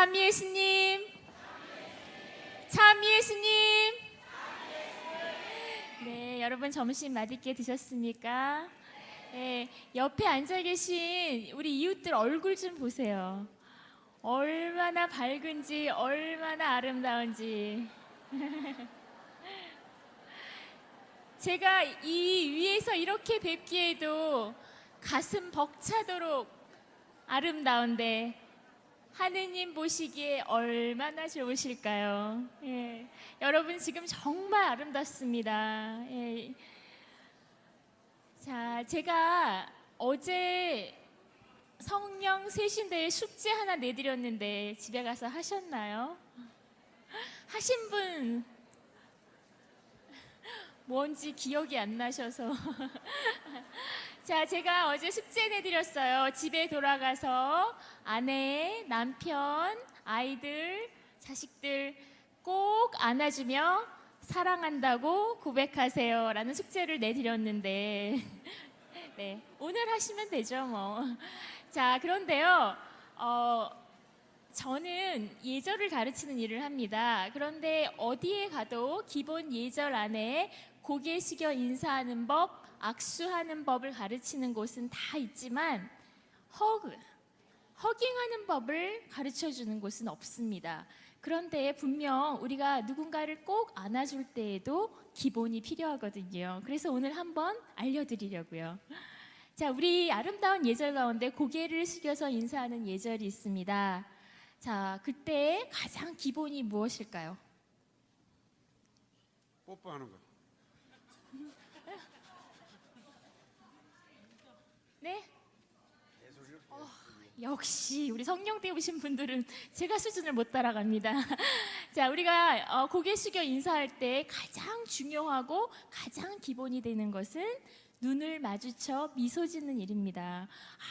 참 예수님, 참 예수님. 네, 여러분 점심 맛있게 드셨습니까? 네, 옆에 앉아 계신 우리 이웃들 얼굴 좀 보세요. 얼마나 밝은지, 얼마나 아름다운지. 제가 이 위에서 이렇게 뵙기에도 가슴 벅차도록 아름다운데 하느님 보시기에 얼마나 좋으실까요? 예. 여러분 지금 정말 아름답습니다. 예. 자, 제가 어제 성령 세신대회 숙제 하나 내드렸는데 집에 가서 하셨나요? 하신 분 뭔지 기억이 안 나셔서 자, 제가 어제 숙제 내드렸어요. 집에 돌아가서 아내, 남편, 아이들, 자식들 꼭 안아주며 사랑한다고 고백하세요 라는 숙제를 내드렸는데 네, 오늘 하시면 되죠 뭐. 자, 그런데요 저는 예절을 가르치는 일을 합니다. 그런데 어디에 가도 기본 예절 안에 고개 숙여 인사하는 법, 악수하는 법을 가르치는 곳은 다 있지만 허깅하는 법을 가르쳐주는 곳은 없습니다. 그런데 분명 우리가 누군가를 꼭 안아줄 때에도 기본이 필요하거든요. 그래서 오늘 한번 알려드리려고요. 자, 우리 아름다운 예절 가운데 고개를 숙여서 인사하는 예절이 있습니다. 자, 그때 가장 기본이 무엇일까요? 뽀뽀하는 거. 네? 역시 우리 성령 배우신 분들은 제가 수준을 못 따라갑니다. 자, 우리가 고개 숙여 인사할 때 가장 중요하고 가장 기본이 되는 것은 눈을 마주쳐 미소 짓는 일입니다.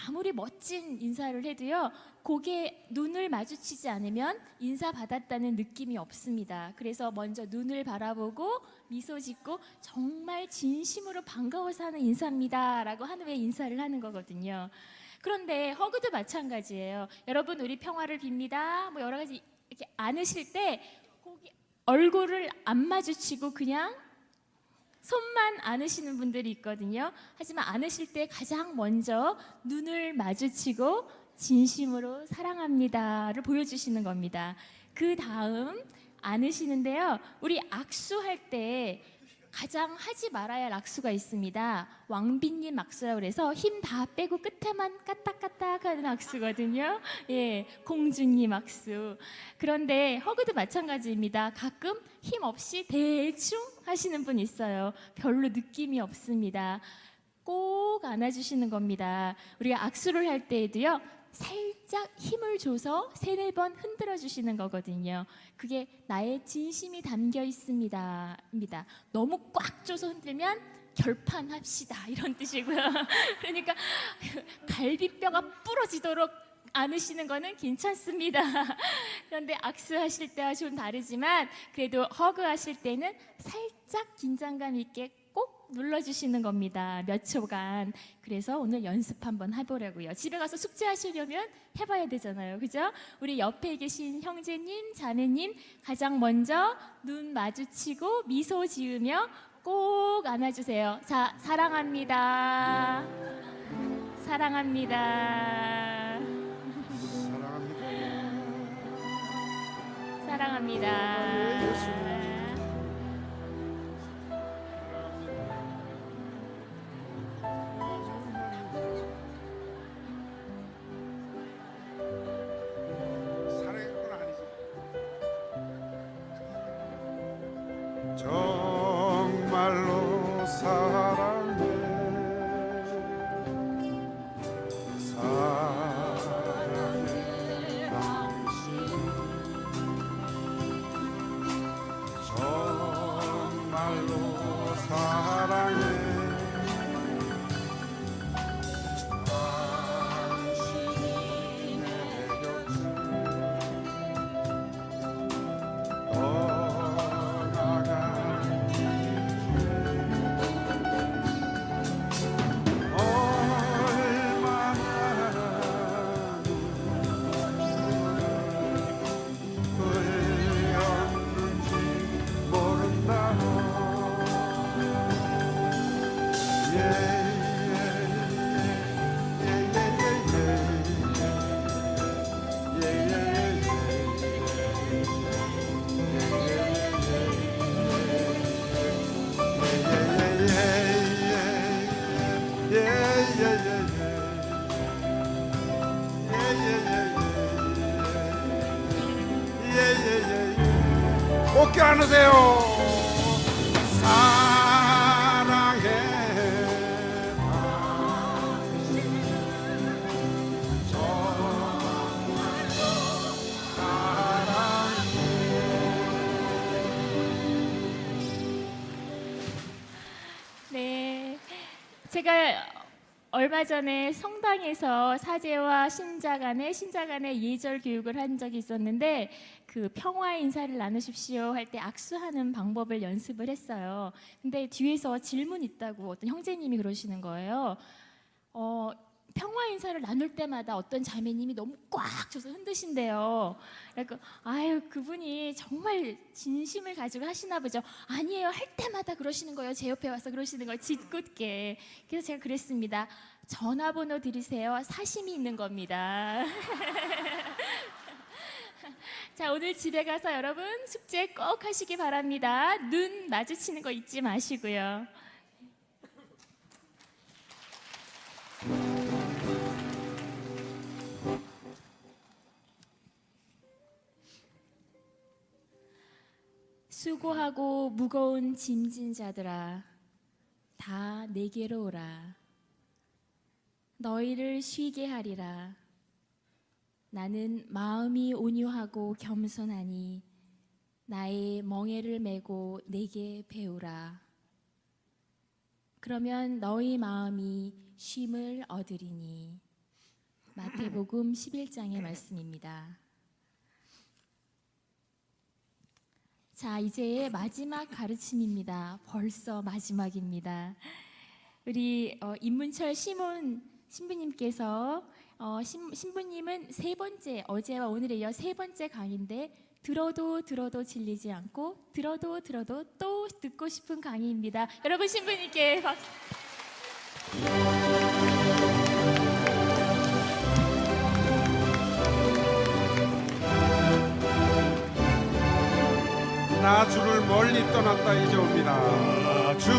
아무리 멋진 인사를 해도요, 눈을 마주치지 않으면 인사 받았다는 느낌이 없습니다. 그래서 먼저 눈을 바라보고 미소 짓고 정말 진심으로 반가워서 하는 인사입니다 라고 한 후에 인사를 하는 거거든요. 그런데 허그도 마찬가지예요. 여러분, 우리 평화를 빕니다 뭐 여러 가지 이렇게 안으실 때 얼굴을 안 마주치고 그냥 손만 안으시는 분들이 있거든요. 하지만 안으실 때 가장 먼저 눈을 마주치고 진심으로 사랑합니다를 보여주시는 겁니다. 그 다음 안으시는데요, 우리 악수할 때 가장 하지 말아야 할 악수가 있습니다. 왕비님 악수라고 그래서 힘 다 빼고 끝에만 까딱까딱 하는 악수거든요. 예, 공주님 악수. 그런데 허그도 마찬가지입니다. 가끔 힘 없이 대충 하시는 분 있어요. 별로 느낌이 없습니다. 꼭 안아주시는 겁니다. 우리가 악수를 할 때에도요, 살짝 힘을 줘서 3-4번 흔들어 주시는 거거든요. 그게 나의 진심이 담겨 있습니다. 너무 꽉 줘서 흔들면 결판합시다 이런 뜻이고요. 그러니까 갈비뼈가 부러지도록 안으시는 거는 괜찮습니다. 그런데 악수하실 때와 좀 다르지만 그래도 허그하실 때는 살짝 긴장감 있게 꼭 눌러주시는 겁니다. 몇 초간. 그래서 오늘 연습 한번 해보려고요. 집에 가서 숙제하시려면 해봐야 되잖아요. 그죠? 우리 옆에 계신 형제님, 자매님 가장 먼저 눈 마주치고 미소 지으며 꼭 안아주세요. 자, 사랑합니다. 사랑합니다. 사랑합니다. 정말로 사랑해 당신 어깨 안으세요. 사랑해 네, 제가 얼마 전에 성당에서 사제와 신자 간의 예절 교육을 한 적이 있었는데 그 평화 인사를 나누십시오 할 때 악수하는 방법을 연습을 했어요. 근데 뒤에서 질문 있다고 어떤 형제님이 그러시는 거예요. 평화 인사를 나눌 때마다 어떤 자매님이 너무 꽉 줘서 흔드신대요. 그러니까 아유 그분이 정말 진심을 가지고 하시나 보죠. 아니에요, 할 때마다 그러시는 거예요. 제 옆에 와서 그러시는 걸 짓궂게. 그래서 제가 그랬습니다. 전화번호 드리세요. 사심이 있는 겁니다. 자, 오늘 집에 가서 여러분 숙제 꼭 하시기 바랍니다. 눈 마주치는 거 잊지 마시고요. 수고하고 무거운 짐진 자들아, 다 내게로 오라. 너희를 쉬게 하리라. 나는 마음이 온유하고 겸손하니 나의 멍에를 메고 내게 배우라. 그러면 너희 마음이 쉼을 얻으리니. 마태복음 11장의 말씀입니다. 자, 이제 마지막 가르침입니다. 벌써 마지막입니다. 우리 임문철 시몬 신부님께서 신부님은 세 번째, 어제와 오늘에 이어 세 번째 강의인데 들어도 질리지 않고 들어도 또 듣고 싶은 강의입니다. 여러분 신부님께 박수. 나 주를 멀리 떠났다 이제 옵니다. 나 주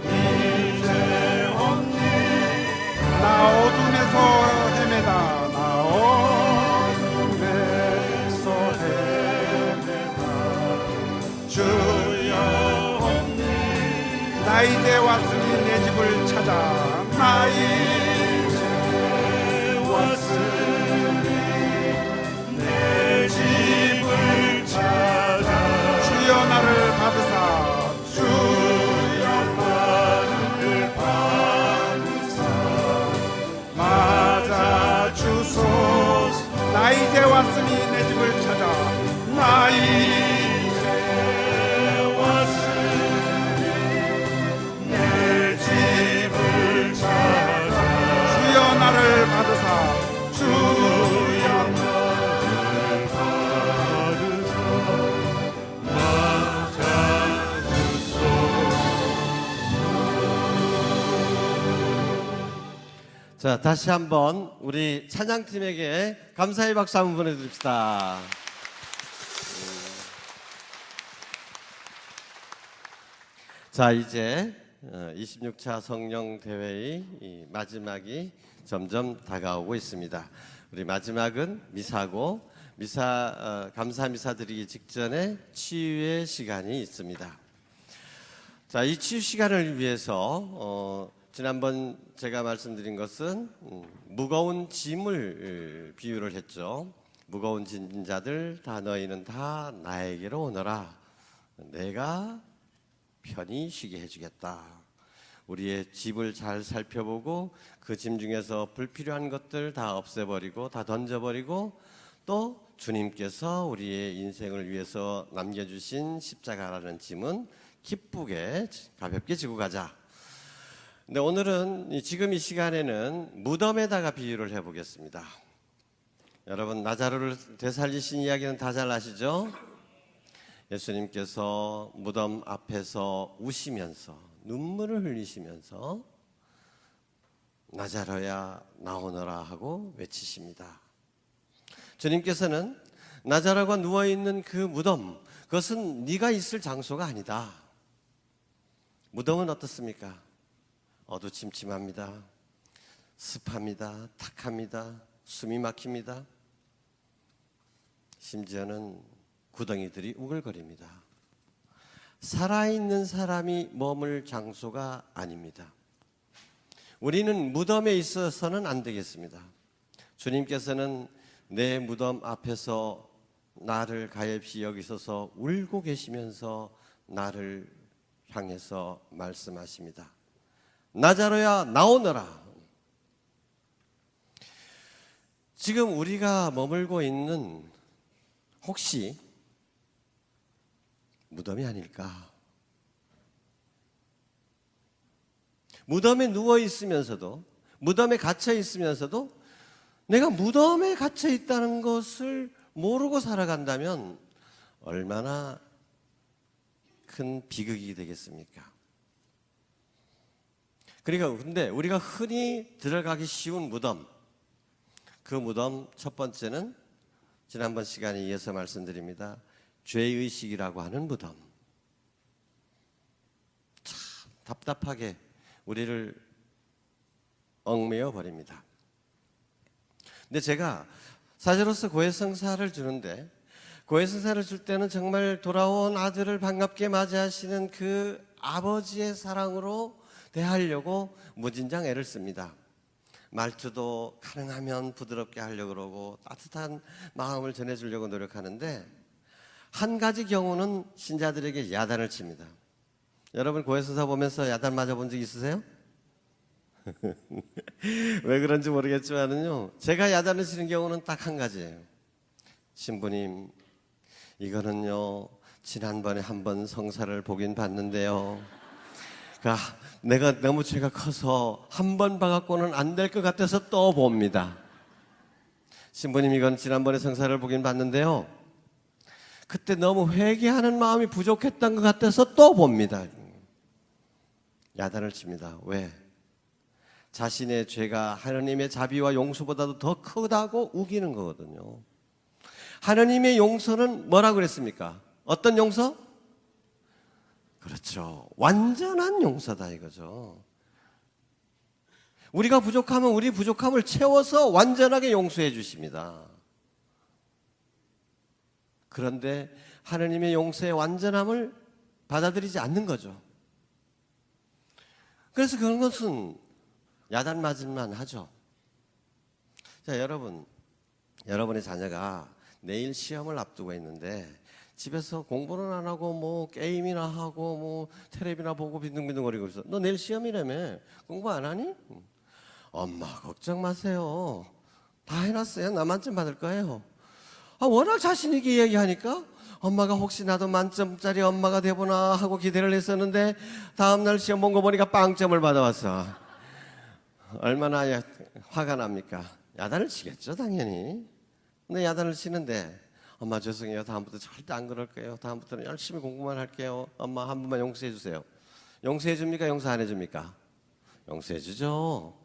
이제 옵니. 나 어둠에서 헤매다. 나 어둠에서 헤매다. 주여 옵니. 나 이제 왔으니 내 집을 찾아. 나 이제 왔으니 집을 찾아. 주여 나를 받으사. 주여 나를 받으사. 맞아 주소서. 나 이제 왔으니 내 집을 찾아. 나 이제 왔으니 내 집을 찾아. 주여 나를 받으사. 주여 자, 다시 한번 우리 찬양팀에게 감사의 박수 한번 보내드립시다. 자, 이제 26차 성령대회의 마지막이 점점 다가오고 있습니다. 우리 마지막은 미사고, 감사 미사 드리기 직전에 치유의 시간이 있습니다. 자, 이 치유 시간을 위해서 지난번 제가 말씀드린 것은 무거운 짐을 비유를 했죠. 무거운 짐진 자들 다 너희는 다 나에게로 오너라. 내가 편히 쉬게 해주겠다. 우리의 집을 잘 살펴보고 그 짐 중에서 불필요한 것들 다 없애버리고 다 던져버리고 또 주님께서 우리의 인생을 위해서 남겨주신 십자가라는 짐은 기쁘게 가볍게 지고 가자. 근데 오늘은 지금 이 시간에는 무덤에다가 비유를 해보겠습니다. 여러분 나자로를 되살리신 이야기는 다 잘 아시죠? 예수님께서 무덤 앞에서 우시면서 눈물을 흘리시면서 나자로야 나오너라 하고 외치십니다. 주님께서는 나자로가 누워있는 그 무덤, 그것은 네가 있을 장소가 아니다. 무덤은 어떻습니까? 어두침침합니다. 습합니다. 탁합니다. 숨이 막힙니다. 심지어는 구덩이들이 우글거립니다. 살아있는 사람이 머물 장소가 아닙니다. 우리는 무덤에 있어서는 안 되겠습니다. 주님께서는 내 무덤 앞에서 나를 가엾이 여기소서 울고 계시면서 나를 향해서 말씀하십니다. 나자로야 나오너라. 지금 우리가 머물고 있는 혹시 무덤이 아닐까? 무덤에 누워 있으면서도, 무덤에 갇혀 있으면서도 내가 무덤에 갇혀 있다는 것을 모르고 살아간다면 얼마나 큰 비극이 되겠습니까? 그러니까 근데 우리가 흔히 들어가기 쉬운 무덤, 그 무덤 첫 번째는 지난번 시간에 이어서 말씀드립니다. 죄의식이라고 하는 무덤. 참 답답하게 우리를 얽매여 버립니다. 근데 제가 사제로서 고해성사를 주는데, 고해성사를 줄 때는 정말 돌아온 아들을 반갑게 맞이하시는 그 아버지의 사랑으로 대하려고 무진장 애를 씁니다. 말투도 가능하면 부드럽게 하려고 그러고 따뜻한 마음을 전해주려고 노력하는데, 한 가지 경우는 신자들에게 야단을 칩니다. 여러분 고해성사 보면서 야단 맞아본 적 있으세요? 왜 그런지 모르겠지만은요, 제가 야단을 치는 경우는 딱 한 가지예요. 신부님, 이거는요 지난번에 한번 성사를 보긴 봤는데요, 내가 너무 죄가 커서 한 번 봐갖고는 안 될 것 같아서 또 봅니다. 신부님, 이건 지난번에 성사를 보긴 봤는데요, 그때 너무 회개하는 마음이 부족했던 것 같아서 또 봅니다. 야단을 칩니다. 왜? 자신의 죄가 하나님의 자비와 용서보다도 더 크다고 우기는 거거든요. 하나님의 용서는 뭐라고 그랬습니까? 어떤 용서? 그렇죠. 완전한 용서다 이거죠. 우리가 부족하면 우리 부족함을 채워서 완전하게 용서해 주십니다. 그런데 하나님의 용서의 완전함을 받아들이지 않는 거죠. 그래서 그런 것은 야단 맞을만 하죠. 자, 여러분의 자녀가 내일 시험을 앞두고 있는데 집에서 공부는 안 하고 뭐 게임이나 하고 뭐 텔레비나 보고 빈둥빈둥거리고 있어. 너 내일 시험이라며 공부 안 하니? 엄마 걱정 마세요. 다 해놨어요. 나 만점 받을 거예요. 워낙 자신 있게 얘기하니까 엄마가 혹시 나도 만점짜리 엄마가 되보나 하고 기대를 했었는데 다음날 시험 본 거 보니까 빵점을 받아왔어. 얼마나 화가 납니까? 야단을 치겠죠 당연히. 근데 야단을 치는데 엄마 죄송해요. 다음부터 절대 안 그럴 거예요. 다음부터는 열심히 공부만 할게요. 엄마 한 번만 용서해 주세요. 용서해 줍니까? 용서 안 해줍니까? 용서해 주죠.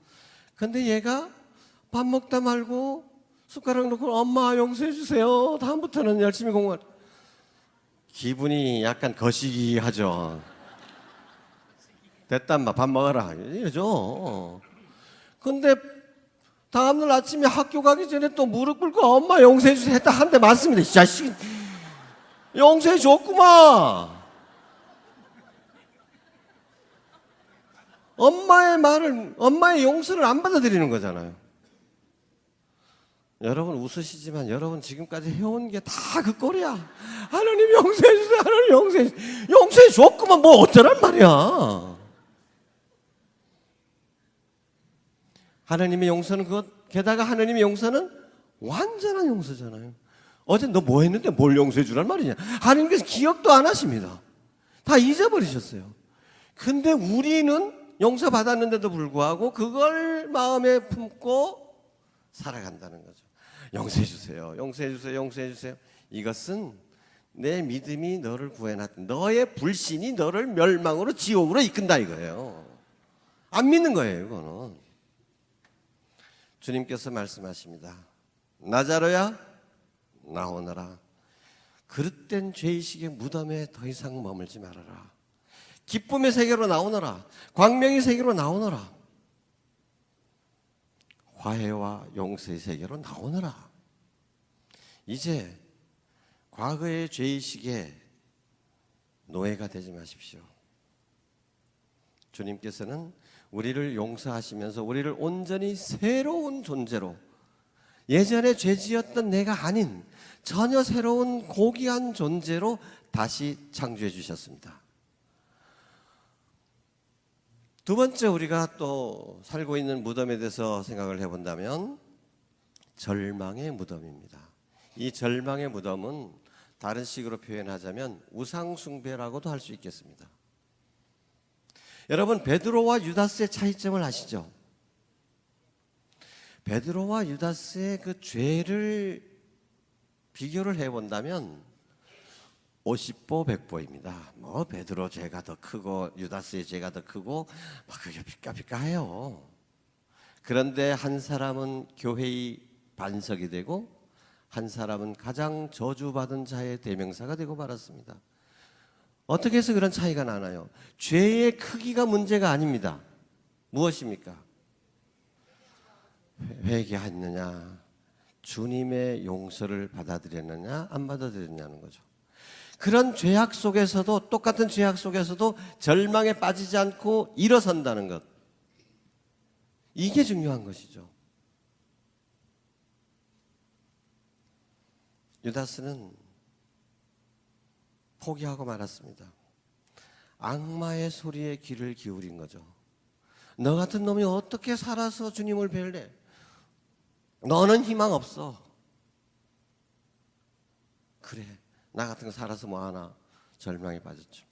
근데 얘가 밥 먹다 말고 숟가락 놓고 엄마 용서해 주세요. 다음부터는 열심히 공부할. 기분이 약간 거시기하죠. 됐다 인마 밥 먹어라 이러죠. 근데 다음날 아침에 학교 가기 전에 또 무릎 꿇고 엄마 용서해 주세요 했다 한 대 맞습니다. 이 자식 용서해 줬구만. 엄마의 용서를 안 받아들이는 거잖아요. 여러분 웃으시지만 여러분 지금까지 해온 게 다 그 꼴이야. 하나님 용서해 주세요. 하나님 용서해 줬구만. 뭐 어쩌란 말이야. 하나님의 용서는 게다가 하나님의 용서는 완전한 용서잖아요. 어제 너 뭐 했는데 뭘 용서해 주란 말이냐. 하나님께서 기억도 안 하십니다. 다 잊어버리셨어요. 근데 우리는 용서받았는데도 불구하고 그걸 마음에 품고 살아간다는 거죠. 용서해 주세요. 용서해 주세요. 용서해 주세요. 이것은 내 믿음이 너를 구해놨다. 너의 불신이 너를 멸망으로 지옥으로 이끈다 이거예요. 안 믿는 거예요 이거는. 주님께서 말씀하십니다. 나자로야 나오너라. 그릇된 죄의식의 무덤에 더 이상 머물지 말아라. 기쁨의 세계로 나오너라. 광명의 세계로 나오너라. 화해와 용서의 세계로 나오느라. 이제 과거의 죄의식에 노예가 되지 마십시오. 주님께서는 우리를 용서하시면서 우리를 온전히 새로운 존재로, 예전에 죄지었던 내가 아닌 전혀 새로운 고귀한 존재로 다시 창조해 주셨습니다. 두 번째, 우리가 또 살고 있는 무덤에 대해서 생각을 해본다면 절망의 무덤입니다. 이 절망의 무덤은 다른 식으로 표현하자면 우상숭배라고도 할 수 있겠습니다. 여러분, 베드로와 유다스의 차이점을 아시죠? 베드로와 유다스의 그 죄를 비교를 해본다면 50보 100보입니다. 뭐 베드로 죄가 더 크고 유다스의 죄가 더 크고 막 그게 삐까삐까해요. 그런데 한 사람은 교회의 반석이 되고 한 사람은 가장 저주받은 자의 대명사가 되고 말았습니다. 어떻게 해서 그런 차이가 나나요? 죄의 크기가 문제가 아닙니다. 무엇입니까? 회개했느냐, 주님의 용서를 받아들였느냐, 안 받아들였냐는 거죠. 그런 죄악 속에서도, 똑같은 죄악 속에서도 절망에 빠지지 않고 일어선다는 것, 이게 중요한 것이죠. 유다스는 포기하고 말았습니다. 악마의 소리에 귀를 기울인 거죠. 너 같은 놈이 어떻게 살아서 주님을 뵐래? 너는 희망 없어. 그래, 나 같은 거 살아서 뭐하나? 절망에 빠졌죠.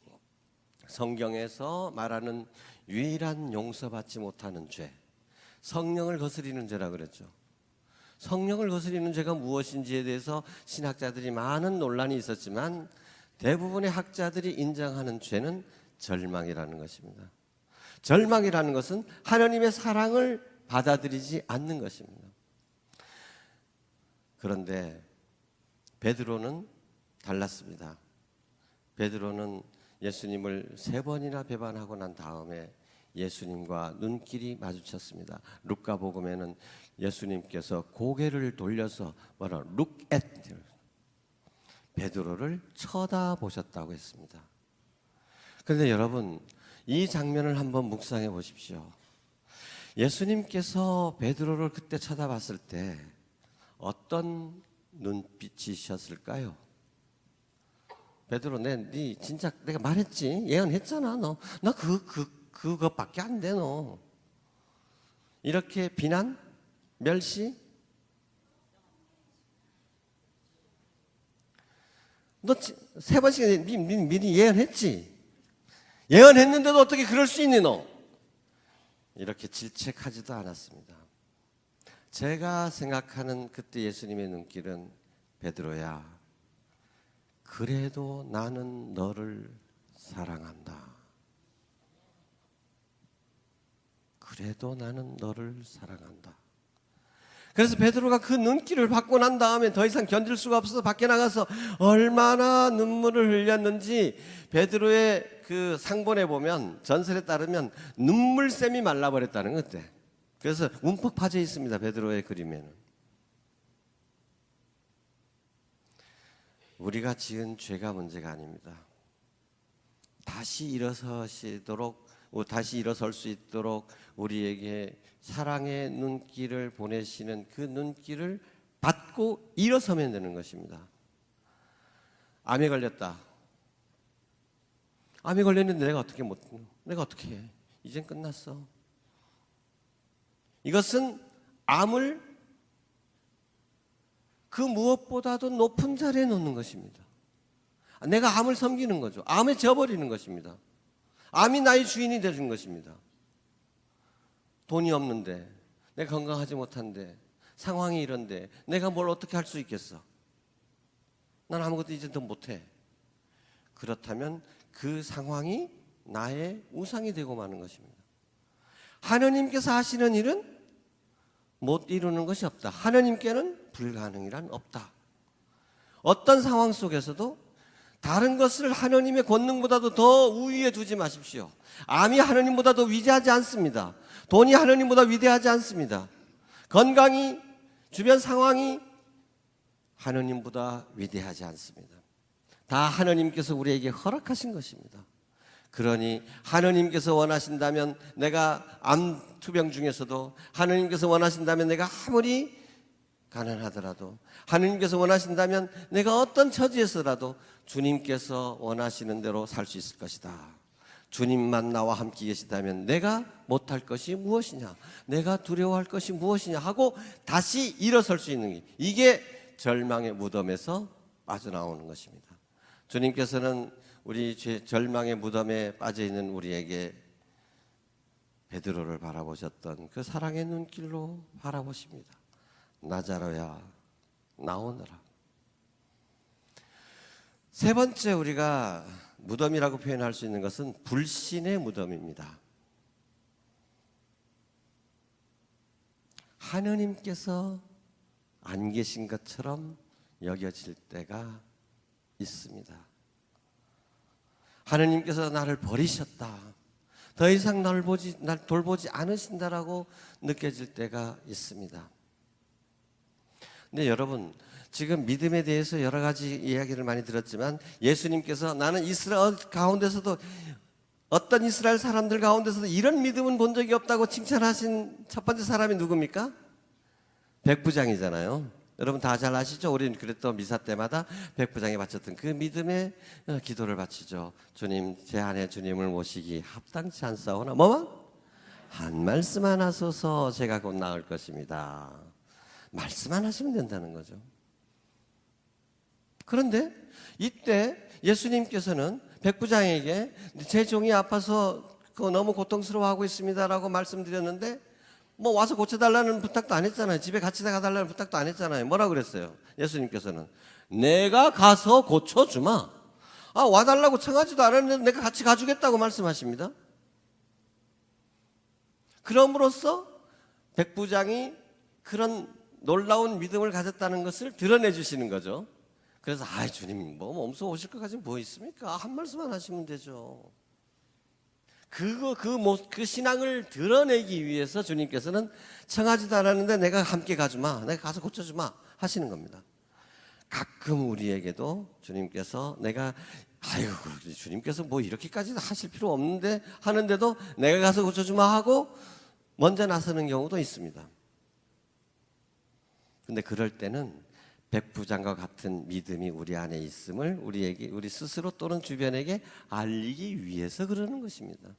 성경에서 말하는 유일한 용서받지 못하는 죄, 성령을 거스리는 죄라 그랬죠. 성령을 거스리는 죄가 무엇인지에 대해서 신학자들이 많은 논란이 있었지만 대부분의 학자들이 인정하는 죄는 절망이라는 것입니다. 절망이라는 것은 하나님의 사랑을 받아들이지 않는 것입니다. 그런데 베드로는 달랐습니다. 베드로는 예수님을 3번이나 배반하고 난 다음에 예수님과 눈길이 마주쳤습니다. 루카복음에는 예수님께서 고개를 돌려서 뭐라 look at, 베드로를 쳐다보셨다고 했습니다. 그런데 여러분, 이 장면을 한번 묵상해 보십시오. 예수님께서 베드로를 그때 쳐다봤을 때 어떤 눈빛이셨을까요? 베드로, 네 진짜 내가 말했지, 예언했잖아. 너 그것밖에 안 돼. 너 이렇게 비난, 멸시, 너 3번씩 미리 예언했지. 예언했는데도 어떻게 그럴 수 있니 너? 이렇게 질책하지도 않았습니다. 제가 생각하는 그때 예수님의 눈길은, 베드로야, 그래도 나는 너를 사랑한다. 그래도 나는 너를 사랑한다. 그래서 베드로가 그 눈길을 받고 난 다음에 더 이상 견딜 수가 없어서 밖에 나가서 얼마나 눈물을 흘렸는지 베드로의 그 상본에 보면, 전설에 따르면 눈물샘이 말라버렸다는 것 같아. 그래서 움푹 파져 있습니다. 베드로의 그림에는. 우리가 지은 죄가 문제가 아닙니다. 다시 일어설 수 있도록 우리에게 사랑의 눈길을 보내시는 그 눈길을 받고 일어서면 되는 것입니다. 암에 걸렸다. 암에 걸렸는데 내가 어떻게 해? 이젠 끝났어. 이것은 암을 그 무엇보다도 높은 자리에 놓는 것입니다. 내가 암을 섬기는 거죠. 암에 져버리는 것입니다. 암이 나의 주인이 되는 것입니다. 돈이 없는데, 내가 건강하지 못한데, 상황이 이런데 내가 뭘 어떻게 할 수 있겠어? 난 아무것도 이제 더 못해. 그렇다면 그 상황이 나의 우상이 되고 마는 것입니다. 하나님께서 하시는 일은 못 이루는 것이 없다. 하나님께는 불가능이란 없다. 어떤 상황 속에서도 다른 것을 하나님의 권능보다도 더 우위에 두지 마십시오. 암이 하나님보다 더 위대하지 않습니다. 돈이 하나님보다 위대하지 않습니다. 건강이, 주변 상황이 하느님보다 위대하지 않습니다. 다 하느님께서 우리에게 허락하신 것입니다. 그러니 하느님께서 원하신다면 내가 암투병 중에서도, 하느님께서 원하신다면 내가 아무리 가난하더라도, 하느님께서 원하신다면 내가 어떤 처지에서라도 주님께서 원하시는 대로 살 수 있을 것이다. 주님만 나와 함께 계시다면 내가 못할 것이 무엇이냐, 내가 두려워할 것이 무엇이냐 하고 다시 일어설 수 있는 게, 이게 절망의 무덤에서 빠져나오는 것입니다. 주님께서는 우리 절망의 무덤에 빠져있는 우리에게 베드로를 바라보셨던 그 사랑의 눈길로 바라보십니다. 나자로야 나오너라. 세 번째 우리가 무덤이라고 표현할 수 있는 것은 불신의 무덤입니다. 하느님께서 안 계신 것처럼 여겨질 때가 있습니다. 하느님께서 나를 버리셨다, 더 이상 날 돌보지 않으신다라고 느껴질 때가 있습니다. 근데 여러분, 지금 믿음에 대해서 여러 가지 이야기를 많이 들었지만, 예수님께서 나는 이스라엘 가운데서도, 어떤 이스라엘 사람들 가운데서도 이런 믿음은 본 적이 없다고 칭찬하신 첫 번째 사람이 누굽니까? 백부장이잖아요. 여러분 다 잘 아시죠? 우리는 그랬던 미사 때마다 백부장이 바쳤던 그 믿음의 기도를 바치죠. 주님, 제 안에 주님을 모시기 합당치 않사오나 뭐만? 한 말씀만 하소서 제가 곧 나을 것입니다. 말씀만 하시면 된다는 거죠. 그런데 이때 예수님께서는 백부장에게 제 종이 아파서 너무 고통스러워하고 있습니다라고 말씀드렸는데, 뭐 와서 고쳐달라는 부탁도 안 했잖아요. 집에 같이 가달라는 부탁도 안 했잖아요. 뭐라 그랬어요? 예수님께서는 내가 가서 고쳐주마. 와달라고 청하지도 않았는데 내가 같이 가주겠다고 말씀하십니다. 그럼으로써 백부장이 그런 놀라운 믿음을 가졌다는 것을 드러내 주시는 거죠. 그래서 주님 뭐 몸소 오실 것까지 뭐 있습니까? 한 말씀만 하시면 되죠. 그 신앙을 드러내기 위해서 주님께서는 청하지도 않았는데 내가 함께 가주마, 내가 가서 고쳐주마 하시는 겁니다. 가끔 우리에게도 주님께서 주님께서 뭐 이렇게까지 하실 필요 없는데 하는데도 내가 가서 고쳐주마 하고 먼저 나서는 경우도 있습니다. 근데 그럴 때는 백부장과 같은 믿음이 우리 안에 있음을 우리 스스로 또는 주변에게 알리기 위해서 그러는 것입니다.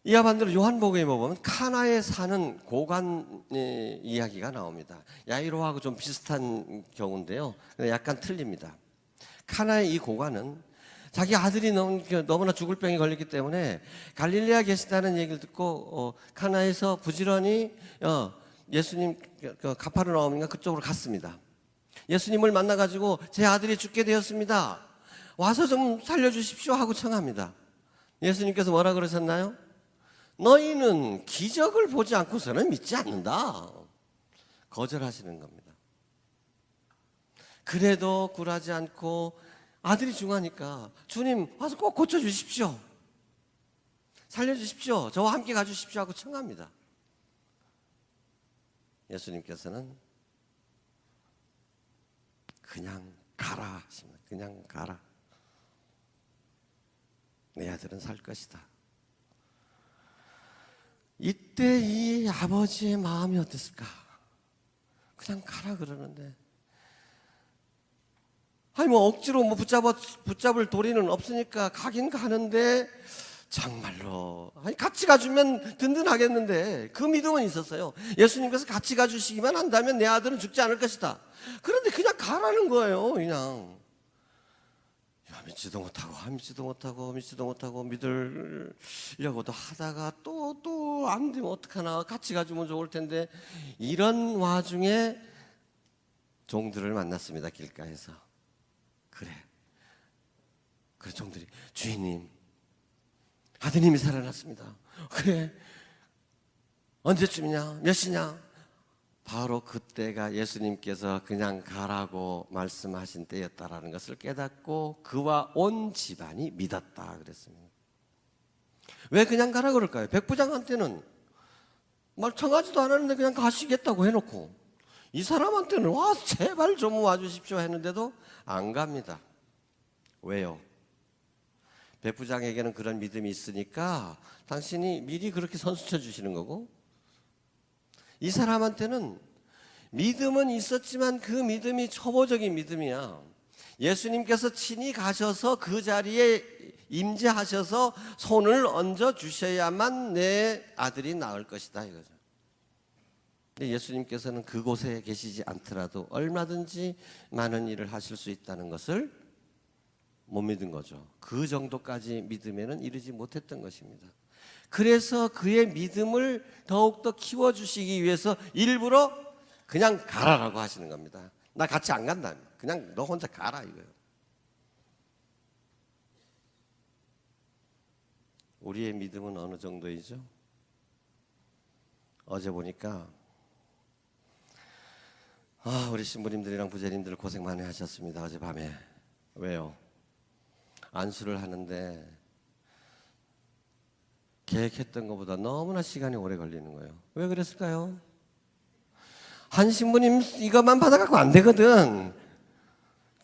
이와 반대로 요한복음에 보면 카나에 사는 고관의 이야기가 나옵니다. 야이로하고 좀 비슷한 경우인데요, 약간 틀립니다. 카나의 이 고관은 자기 아들이 너무나 죽을 병에 걸렸기 때문에 갈릴리아 계시다는 얘기를 듣고 카나에서 부지런히 예수님 가파르나움인가 그쪽으로 갔습니다. 예수님을 만나가지고 제 아들이 죽게 되었습니다, 와서 좀 살려주십시오 하고 청합니다. 예수님께서 뭐라 그러셨나요? 너희는 기적을 보지 않고서는 믿지 않는다. 거절하시는 겁니다. 그래도 굴하지 않고 아들이 중하니까 주님 와서 꼭 고쳐주십시오, 살려주십시오, 저와 함께 가주십시오 하고 청합니다. 예수님께서는 그냥 가라 하십니다. 그냥 가라. 내 아들은 살 것이다. 이때 이 아버지의 마음이 어땠을까? 그냥 가라 그러는데, 뭐 억지로 붙잡을 도리는 없으니까 가긴 가는데, 정말로 같이 가주면 든든하겠는데 그 믿음은 있었어요. 예수님께서 같이 가주시기만 한다면 내 아들은 죽지 않을 것이다. 그런데 그냥 가라는 거예요. 그냥 믿지도 못하고 믿으려고도 하다가 또 안 되면 어떡하나, 같이 가주면 좋을 텐데, 이런 와중에 종들을 만났습니다. 길가에서. 그래 종들이 주인님, 아드님이 살아났습니다. 그래, 언제쯤이냐, 몇 시냐? 바로 그때가 예수님께서 그냥 가라고 말씀하신 때였다라는 것을 깨닫고 그와 온 집안이 믿었다 그랬습니다. 왜 그냥 가라 그럴까요? 백부장한테는 말 청하지도 않았는데 그냥 가시겠다고 해놓고 이 사람한테는 와 제발 좀 와주십시오 했는데도 안 갑니다. 왜요? 백부장에게는 그런 믿음이 있으니까 당신이 미리 그렇게 선수쳐 주시는 거고, 이 사람한테는 믿음은 있었지만 그 믿음이 초보적인 믿음이야. 예수님께서 친히 가셔서 그 자리에 임재하셔서 손을 얹어 주셔야만 내 아들이 나을 것이다 이거죠. 근데 예수님께서는 그곳에 계시지 않더라도 얼마든지 많은 일을 하실 수 있다는 것을 못 믿은 거죠. 그 정도까지 믿음에는 이르지 못했던 것입니다. 그래서 그의 믿음을 더욱더 키워주시기 위해서 일부러 그냥 가라라고 하시는 겁니다. 나 같이 안 간다. 그냥 너 혼자 가라 이거예요. 우리의 믿음은 어느 정도이죠? 어제 보니까 우리 신부님들이랑 부제님들 고생 많이 하셨습니다. 어젯밤에. 왜요? 안수를 하는데 계획했던 것보다 너무나 시간이 오래 걸리는 거예요. 왜 그랬을까요? 한 신부님 이것만 받아갖고 안 되거든.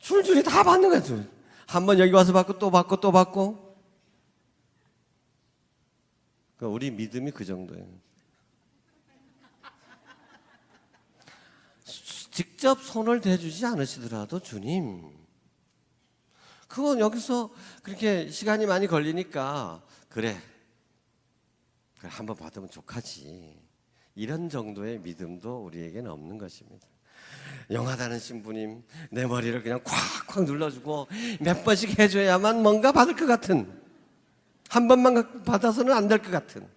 줄줄이 다 받는 거야. 한번 여기 와서 받고 또 받고 또 받고. 그러니까 우리 믿음이 그 정도예요. 직접 손을 대주지 않으시더라도 주님, 그건 여기서 그렇게 시간이 많이 걸리니까 그래 한번 받으면 좋겠지, 이런 정도의 믿음도 우리에게는 없는 것입니다. 영하다는 신부님 내 머리를 그냥 콱콱 눌러주고 몇 번씩 해줘야만 뭔가 받을 것 같은, 한 번만 받아서는 안 될 것 같은.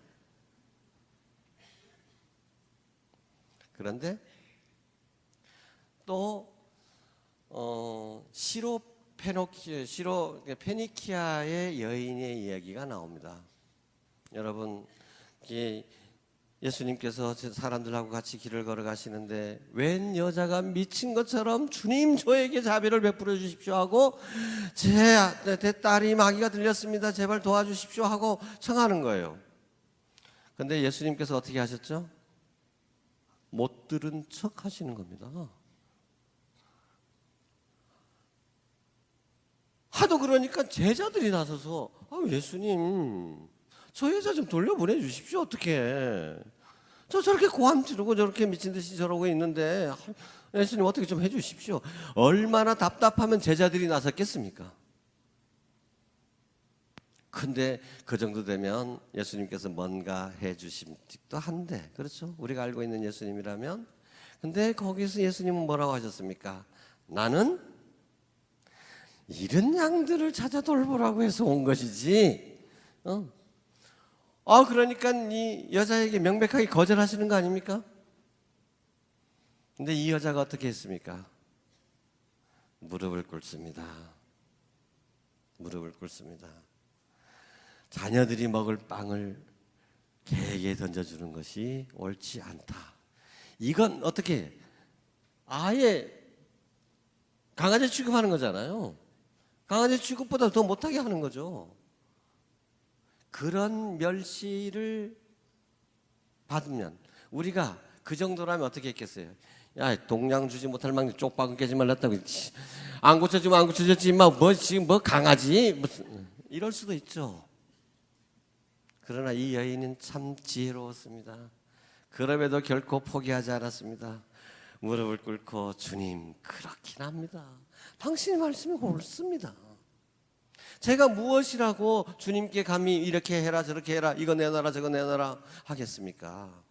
그런데 또 시로 페니키아의 여인의 이야기가 나옵니다. 여러분, 예수님께서 사람들하고 같이 길을 걸어가시는데 웬 여자가 미친 것처럼 주님 저에게 자비를 베풀어 주십시오 하고 제 딸이 마귀가 들렸습니다. 제발 도와주십시오 하고 청하는 거예요. 그런데 예수님께서 어떻게 하셨죠? 못 들은 척 하시는 겁니다. 하도 그러니까 제자들이 나서서 예수님 저 여자 좀 돌려보내 주십시오. 어떻게 저렇게 고함 지르고 저렇게 미친 듯이 저러고 있는데 예수님 어떻게 좀 해주십시오. 얼마나 답답하면 제자들이 나섰겠습니까? 근데 그 정도 되면 예수님께서 뭔가 해주심직도 한데, 그렇죠? 우리가 알고 있는 예수님이라면. 근데 거기서 예수님은 뭐라고 하셨습니까? 나는 이런 양들을 찾아 돌보라고 해서 온 것이지. 그러니까 이 여자에게 명백하게 거절하시는 거 아닙니까? 근데 이 여자가 어떻게 했습니까? 무릎을 꿇습니다. 무릎을 꿇습니다. 자녀들이 먹을 빵을 개에게 던져주는 것이 옳지 않다. 이건 어떻게 아예 강아지 취급하는 거잖아요. 강아지 취급보다 더 못하게 하는 거죠. 그런 멸시를 받으면 우리가 그 정도라면 어떻게 했겠어요? 야, 동양 주지 못할 망정 쪽박은 깨지 말랐다고. 안 고쳐주면 안 고쳐줬지 임마. 지금 강아지 무슨 이럴 수도 있죠. 그러나 이 여인은 참 지혜로웠습니다. 그럼에도 결코 포기하지 않았습니다. 무릎을 꿇고 주님 그렇긴 합니다. 당신의 말씀이 옳습니다. 제가 무엇이라고 주님께 감히 이렇게 해라 저렇게 해라 이거 내놔라 저거 내놔라 하겠습니까?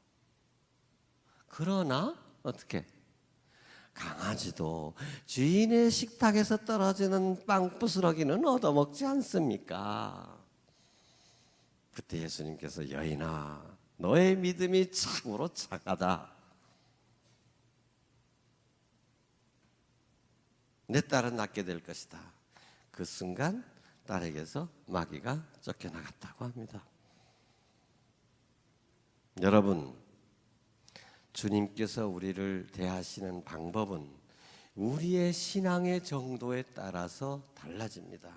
그러나 어떻게? 강아지도 주인의 식탁에서 떨어지는 빵 부스러기는 얻어먹지 않습니까? 그때 예수님께서 여인아 너의 믿음이 참으로 착하다. 내 딸은 낫게 될 것이다. 그 순간 딸에게서 마귀가 쫓겨나갔다고 합니다. 여러분, 주님께서 우리를 대하시는 방법은 우리의 신앙의 정도에 따라서 달라집니다.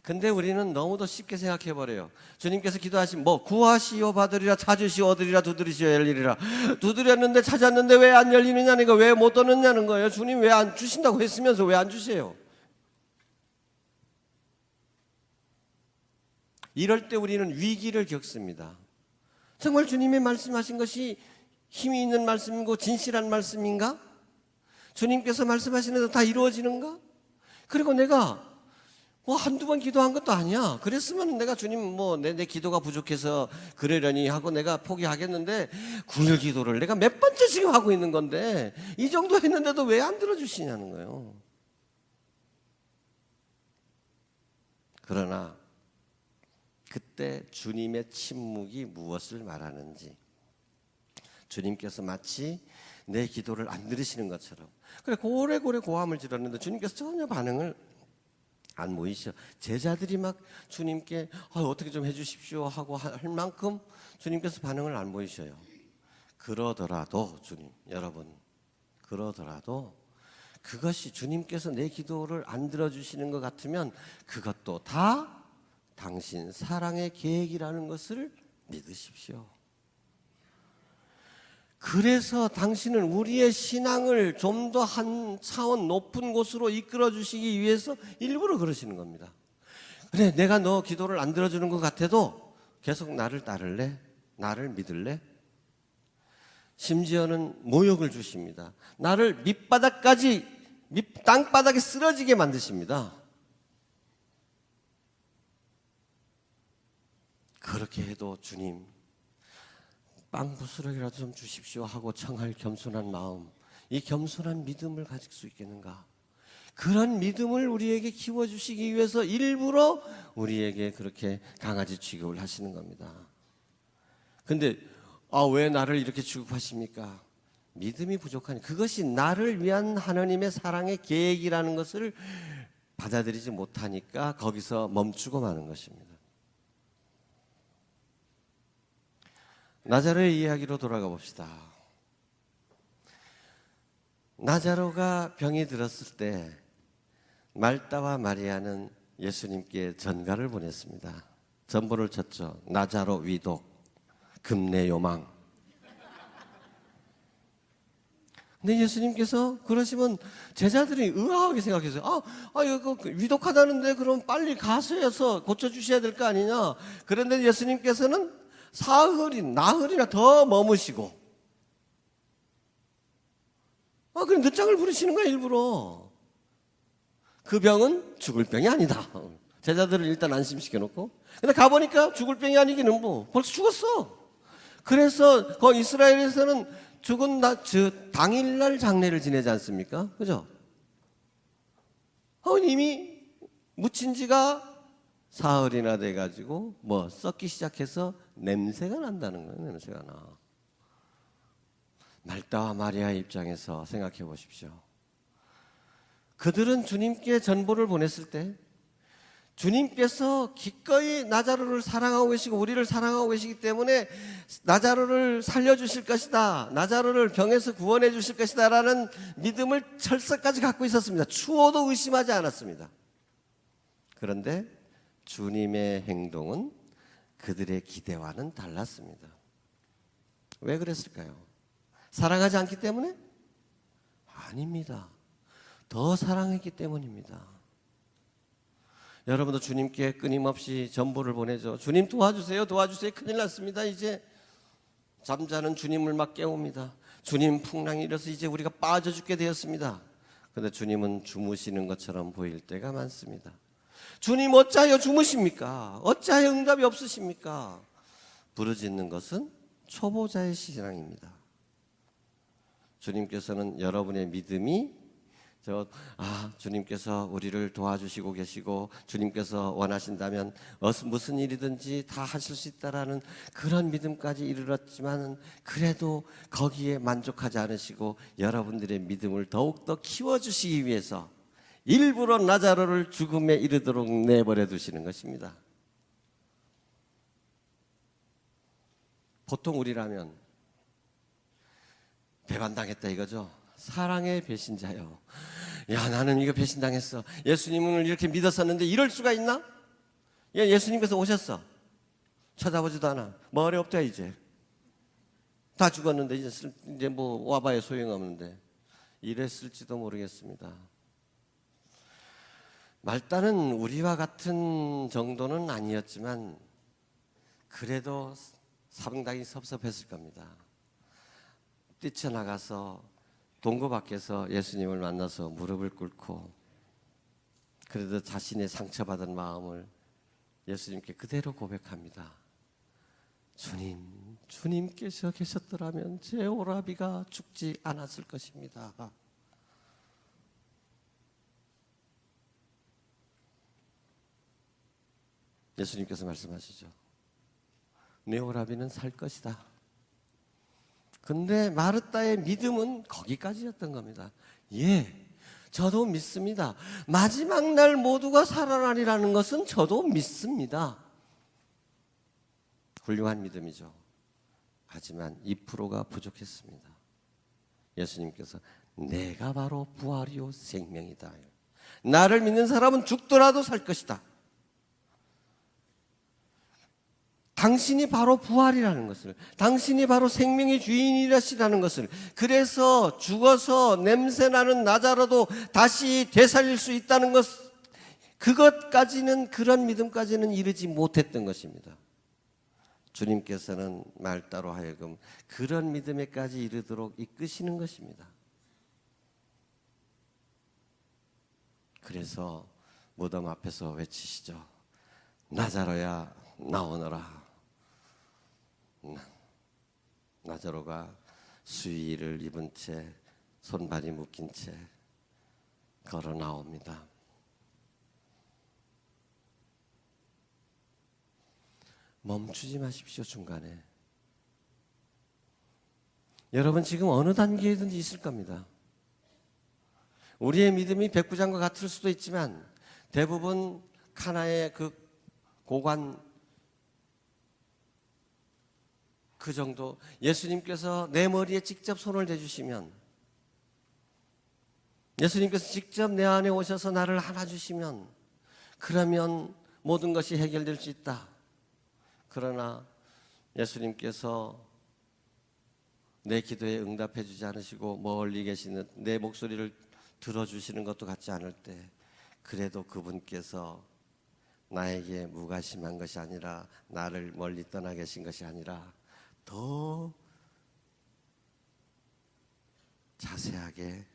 근데 우리는 너무도 쉽게 생각해 버려요. 주님께서 기도하신 뭐 구하시오 받으리라, 찾으시오 얻으리라, 두드리시오 열리리라. 두드렸는데 찾았는데 왜 안 열리느냐는 거, 왜 못 얻느냐는 거예요. 주님 왜 안 주신다고 했으면서 왜 안 주세요? 이럴 때 우리는 위기를 겪습니다. 정말 주님이 말씀하신 것이 힘이 있는 말씀이고 진실한 말씀인가? 주님께서 말씀하시는 대로 다 이루어지는가? 그리고 내가 뭐 한두 번 기도한 것도 아니야. 그랬으면 내가 주님 뭐 내 기도가 부족해서 그러려니 하고 내가 포기하겠는데, 굴 기도를 내가 몇 번째 지금 하고 있는 건데 이 정도 했는데도 왜 안 들어주시냐는 거예요. 그러나 그때 주님의 침묵이 무엇을 말하는지, 주님께서 마치 내 기도를 안 들으시는 것처럼, 그래 고래고래 고함을 지렀는데 주님께서 전혀 반응을 안 보이셔. 제자들이 막 주님께 어떻게 좀 해주십시오 하고 할 만큼 주님께서 반응을 안 보이셔요. 그러더라도 주님, 여러분, 그러더라도 그것이 주님께서 내 기도를 안 들어주시는 것 같으면 그것도 다 당신 사랑의 계획이라는 것을 믿으십시오. 그래서 당신은 우리의 신앙을 좀 더 한 차원 높은 곳으로 이끌어 주시기 위해서 일부러 그러시는 겁니다. 그래, 내가 너 기도를 안 들어주는 것 같아도 계속 나를 따를래? 나를 믿을래? 심지어는 모욕을 주십니다. 나를 밑바닥까지, 땅바닥에 쓰러지게 만드십니다. 그렇게 해도 주님, 빵 부스러기라도 좀 주십시오 하고 청할 겸손한 마음, 이 겸손한 믿음을 가질 수 있겠는가? 그런 믿음을 우리에게 키워주시기 위해서 일부러 우리에게 그렇게 강아지 취급을 하시는 겁니다. 근데 왜 나를 이렇게 취급하십니까? 믿음이 부족하니, 그것이 나를 위한 하나님의 사랑의 계획이라는 것을 받아들이지 못하니까 거기서 멈추고 마는 것입니다. 나자로의 이야기로 돌아가 봅시다. 나자로가 병이 들었을 때 말다와 마리아는 예수님께 전가를 보냈습니다. 전보를 쳤죠. 나자로 위독, 금내 요망. 근데 예수님께서 그러시면 제자들이 의아하게 생각했어요. 이거 위독하다는데 그럼 빨리 가서 고쳐주셔야 될 거 아니냐. 그런데 예수님께서는 나흘이나 더 머무시고, 그럼 늦장을 부르시는 거야, 일부러. 그 병은 죽을 병이 아니다. 제자들을 일단 안심시켜 놓고. 근데 가보니까 죽을 병이 아니기는 벌써 죽었어. 그래서 그 이스라엘에서는 죽은 당일날 장례를 지내지 않습니까? 그죠? 이미 묻힌 지가 사흘이나 돼가지고 썩기 시작해서 냄새가 난다는 거예요. 냄새가 나. 말다와 마리아의 입장에서 생각해 보십시오. 그들은 주님께 전보를 보냈을 때 주님께서 기꺼이 나자로를 사랑하고 계시고 우리를 사랑하고 계시기 때문에 나자로를 살려주실 것이다, 나자로를 병에서 구원해 주실 것이다 라는 믿음을 철석까지 갖고 있었습니다. 추호도 의심하지 않았습니다. 그런데 주님의 행동은 그들의 기대와는 달랐습니다. 왜 그랬을까요? 사랑하지 않기 때문에? 아닙니다. 더 사랑했기 때문입니다. 여러분도 주님께 끊임없이 전보를 보내죠. 주님 도와주세요, 도와주세요. 큰일 났습니다. 이제 잠자는 주님을 막 깨웁니다. 주님 풍랑이 일어서 이제 우리가 빠져 죽게 되었습니다. 그런데 주님은 주무시는 것처럼 보일 때가 많습니다. 주님 어찌하여 주무십니까? 어찌하여 응답이 없으십니까? 부르짖는 것은 초보자의 신앙입니다. 주님께서는 여러분의 믿음이 주님께서 우리를 도와주시고 계시고 주님께서 원하신다면 무슨 일이든지 다 하실 수 있다라는 그런 믿음까지 이르렀지만 그래도 거기에 만족하지 않으시고 여러분들의 믿음을 더욱더 키워주시기 위해서 일부러 나자로를 죽음에 이르도록 내버려 두시는 것입니다. 보통 우리라면 배반당했다 이거죠. 사랑의 배신자요. 야, 나는 이거 배신당했어. 예수님을 이렇게 믿었었는데 이럴 수가 있나? 예수님께서 오셨어. 찾아보지도 않아. 머리 없대 이제. 다 죽었는데 이제 뭐 와봐야 소용없는데 이랬을지도 모르겠습니다. 말단은 우리와 같은 정도는 아니었지만 그래도 상당히 섭섭했을 겁니다. 뛰쳐나가서 동거 밖에서 예수님을 만나서 무릎을 꿇고 그래도 자신의 상처받은 마음을 예수님께 그대로 고백합니다. 주님, 주님께서 계셨더라면 제 오라비가 죽지 않았을 것입니다. 예수님께서 말씀하시죠. 내 오라비는 살 것이다. 근데 마르다의 믿음은 거기까지였던 겁니다. 예, 저도 믿습니다. 마지막 날 모두가 살아나리라는 것은 저도 믿습니다. 훌륭한 믿음이죠. 하지만 2%가 부족했습니다. 예수님께서 내가 바로 부활이요 생명이다. 나를 믿는 사람은 죽더라도 살 것이다. 당신이 바로 부활이라는 것을, 당신이 바로 생명의 주인이라시라는 것을, 그래서 죽어서 냄새나는 나자로도 다시 되살릴 수 있다는 것, 그것까지는, 그런 믿음까지는 이르지 못했던 것입니다. 주님께서는 말다로 하여금 그런 믿음에까지 이르도록 이끄시는 것입니다. 그래서 무덤 앞에서 외치시죠. 나자로야 나오너라. 나자로가 수의를 입은 채 손발이 묶인 채 걸어 나옵니다. 멈추지 마십시오. 중간에 여러분 지금 어느 단계에든지 있을 겁니다. 우리의 믿음이 백부장과 같을 수도 있지만 대부분 카나의 그 고관 그 정도, 예수님께서 내 머리에 직접 손을 대주시면, 예수님께서 직접 내 안에 오셔서 나를 안아주시면, 그러면 모든 것이 해결될 수 있다. 그러나 예수님께서 내 기도에 응답해 주지 않으시고 멀리 계시는 내 목소리를 들어주시는 것도 같지 않을 때, 그래도 그분께서 나에게 무관심한 것이 아니라, 나를 멀리 떠나 계신 것이 아니라 더 자세하게,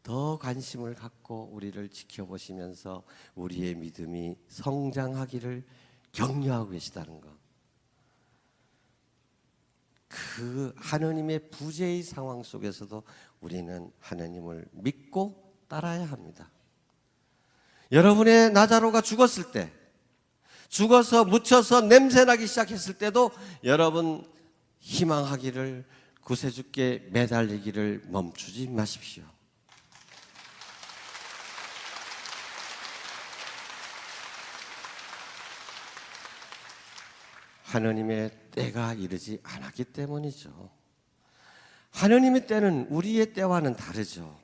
더 관심을 갖고 우리를 지켜보시면서 우리의 믿음이 성장하기를 격려하고 계시다는 것. 그 하느님의 부재의 상황 속에서도 우리는 하느님을 믿고 따라야 합니다. 여러분의 나자로가 죽었을 때, 죽어서 묻혀서 냄새나기 시작했을 때도 여러분 희망하기를, 구세주께 매달리기를 멈추지 마십시오. 하느님의 때가 이르지 않았기 때문이죠. 하느님의 때는 우리의 때와는 다르죠.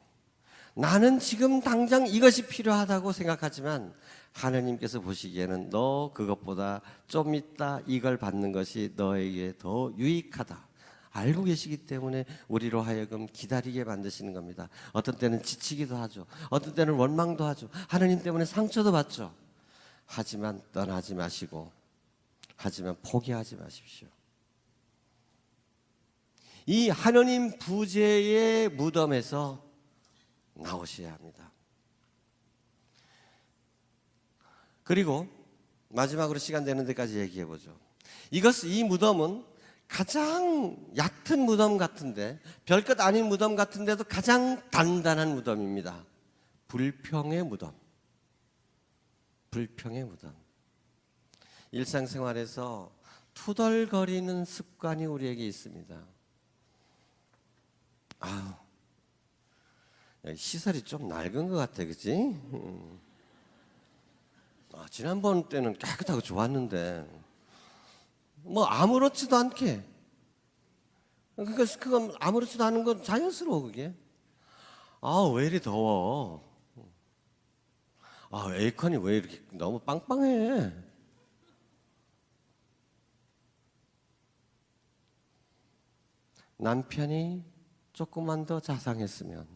나는 지금 당장 이것이 필요하다고 생각하지만 하느님께서 보시기에는 너 그것보다 좀 있다 이걸 받는 것이 너에게 더 유익하다 알고 계시기 때문에 우리로 하여금 기다리게 만드시는 겁니다. 어떤 때는 지치기도 하죠. 어떤 때는 원망도 하죠. 하느님 때문에 상처도 받죠. 하지만 떠나지 마시고, 하지만 포기하지 마십시오. 이 하느님 부재의 무덤에서 나오셔야 합니다. 그리고 마지막으로 시간 되는 데까지 얘기해 보죠. 이 무덤은 가장 얕은 무덤 같은데, 별것 아닌 무덤 같은데도 가장 단단한 무덤입니다. 불평의 무덤. 불평의 무덤. 일상생활에서 투덜거리는 습관이 우리에게 있습니다. 시설이 좀 낡은 것 같아, 그치? 지난번 때는 깨끗하고 좋았는데, 뭐 아무렇지도 않게. 그건 아무렇지도 않은 건 자연스러워, 그게. 왜 이리 더워? 에어컨이 왜 이렇게 너무 빵빵해? 남편이 조금만 더 자상했으면,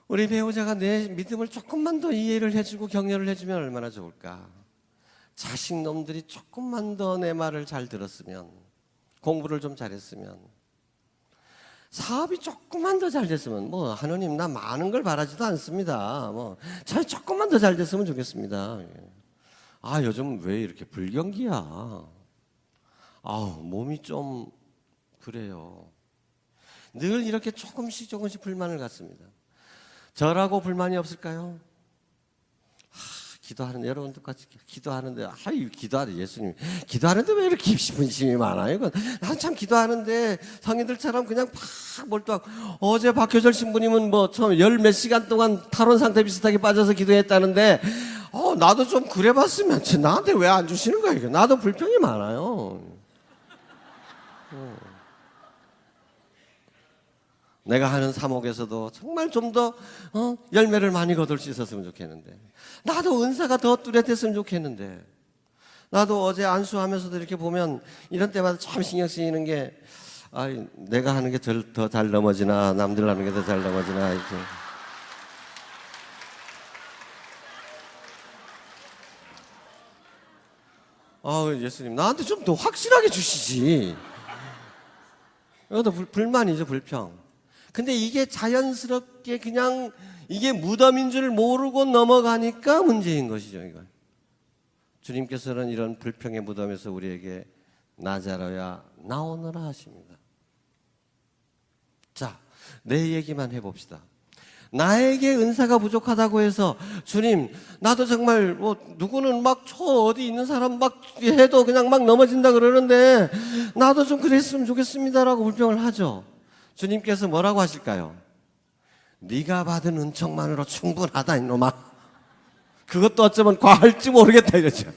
우리 배우자가 내 믿음을 조금만 더 이해를 해주고 격려를 해주면 얼마나 좋을까. 자식놈들이 조금만 더 내 말을 잘 들었으면, 공부를 좀 잘했으면, 사업이 조금만 더 잘 됐으면, 뭐 하느님 나 많은 걸 바라지도 않습니다. 뭐 잘 조금만 더 잘 됐으면 좋겠습니다. 아, 요즘 왜 이렇게 불경기야? 아, 몸이 좀 그래요. 늘 이렇게 조금씩 불만을 갖습니다. 저라고 불만이 없을까요? 기도하는데, 여러분 똑같이 기도하는데, 기도하는 예수님 기도하는데 왜 이렇게 분심이 많아요? 이건 난 참 기도하는데 성인들처럼 그냥 팍 몰두하고, 어제 박효절 신부님은 뭐 처음 열 몇 시간 동안 탈원 상태 비슷하게 빠져서 기도했다는데, 나도 좀 그래봤으면. 나한테 왜 안 주시는 거야 이거? 나도 불평이 많아요. 내가 하는 사목에서도 정말 좀 더 열매를 많이 거둘 수 있었으면 좋겠는데, 나도 은사가 더 뚜렷했으면 좋겠는데, 나도 어제 안수하면서도 이렇게 보면 이런 때마다 참 신경 쓰이는 게, 내가 하는 게 더 잘 넘어지나 남들 하는 게 더 잘 넘어지나 이렇게. 예수님 나한테 좀 더 확실하게 주시지. 이것도 불만이죠, 불평. 근데 이게 자연스럽게 그냥 이게 무덤인 줄 모르고 넘어가니까 문제인 것이죠, 이건. 주님께서는 이런 불평의 무덤에서 우리에게 나자로야 나오너라 하십니다. 자, 내 얘기만 해봅시다. 나에게 은사가 부족하다고 해서, 주님 나도 정말 누구는 막 어디 있는 사람 막 해도 그냥 막 넘어진다 그러는데 나도 좀 그랬으면 좋겠습니다라고 불평을 하죠. 주님께서 뭐라고 하실까요? 네가 받은 은총만으로 충분하다 이놈아. 그것도 어쩌면 과할지 모르겠다 이러죠.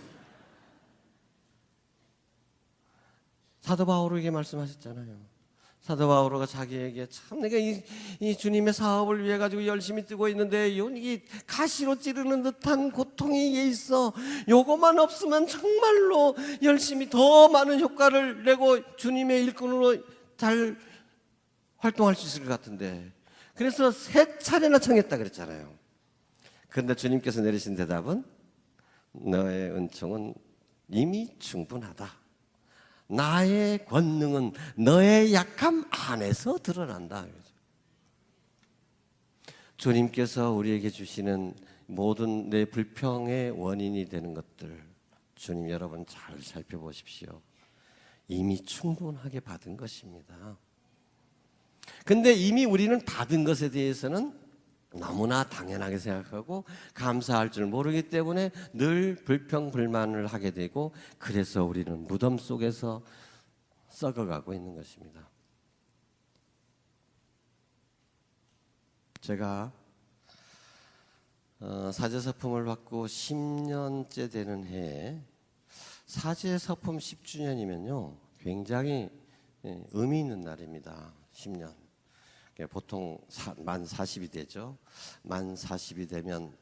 사도 바오로에게 말씀하셨잖아요. 사도 바오로가 자기에게 참 내가 이 주님의 사업을 위해 가지고 열심히 뛰고 있는데 이 가시로 찌르는 듯한 고통이 이게 있어. 요것만 없으면 정말로 열심히 더 많은 효과를 내고 주님의 일꾼으로 잘 활동할 수 있을 것 같은데, 그래서 3차례나 청했다 그랬잖아요. 그런데 주님께서 내리신 대답은, 너의 은총은 이미 충분하다. 나의 권능은 너의 약함 안에서 드러난다. 주님께서 우리에게 주시는 모든 내 불평의 원인이 되는 것들, 주님 여러분 잘 살펴보십시오. 이미 충분하게 받은 것입니다. 근데 이미 우리는 받은 것에 대해서는 너무나 당연하게 생각하고 감사할 줄 모르기 때문에 늘 불평 불만을 하게 되고, 그래서 우리는 무덤 속에서 썩어가고 있는 것입니다. 제가 사제서품을 받고 10년째 되는 해에 사제서품 10주년이면요 굉장히 의미 있는 날입니다. 10년. 보통 만 40이 되죠. 만 40이 되면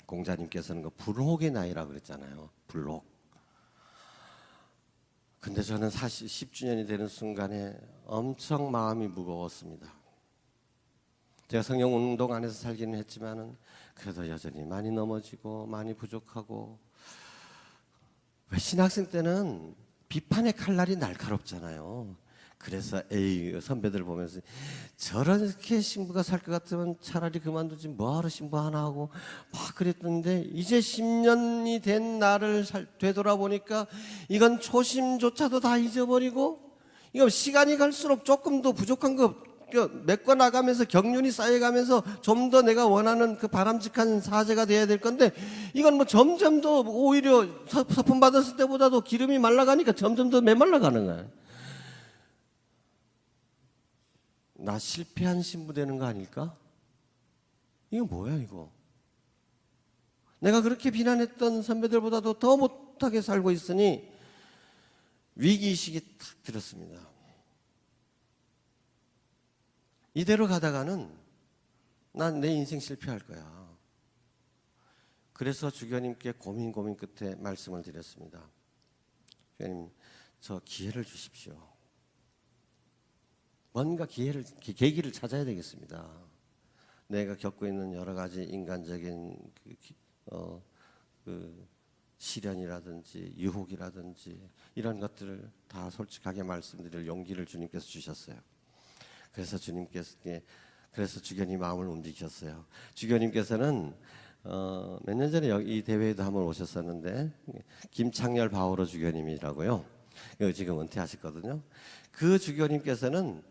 공자님께서는 그 불혹의 나이라고 그랬잖아요. 불혹. 근데 저는 10주년이 되는 순간에 엄청 마음이 무거웠습니다. 제가 성령 운동 안에서 살기는 했지만은 그래도 여전히 많이 넘어지고 많이 부족하고, 왜 신학생 때는 비판의 칼날이 날카롭잖아요. 그래서 선배들 보면서 저렇게 신부가 살 것 같으면 차라리 그만두지 뭐하러 신부 하나 하고 막 그랬던데, 이제 10년이 된 날을 되돌아보니까 이건 초심조차도 다 잊어버리고, 이거 시간이 갈수록 조금 더 부족한 거 메꿔 나가면서 경륜이 쌓여가면서 좀 더 내가 원하는 그 바람직한 사제가 돼야 될 건데, 이건 뭐 점점 더 오히려 서품 받았을 때보다도 기름이 말라가니까 점점 더 메말라가는 거야. 나 실패한 신부 되는 거 아닐까? 이거 뭐야 이거? 내가 그렇게 비난했던 선배들보다도 더 못하게 살고 있으니 위기의식이 탁 들었습니다. 이대로 가다가는 난 내 인생 실패할 거야. 그래서 주교님께 고민 끝에 말씀을 드렸습니다. 주교님, 저 기회를 주십시오. 뭔가 계기를 찾아야 되겠습니다. 내가 겪고 있는 여러 가지 인간적인 그 시련이라든지 유혹이라든지 이런 것들을 다 솔직하게 말씀드릴 용기를 주님께서 주셨어요. 그래서 그래서 주교님 마음을 움직이셨어요. 주교님께서는 몇 년 전에 이 대회에도 한번 오셨었는데 김창렬 바오로 주교님이라고요. 지금 은퇴하셨거든요. 그 주교님께서는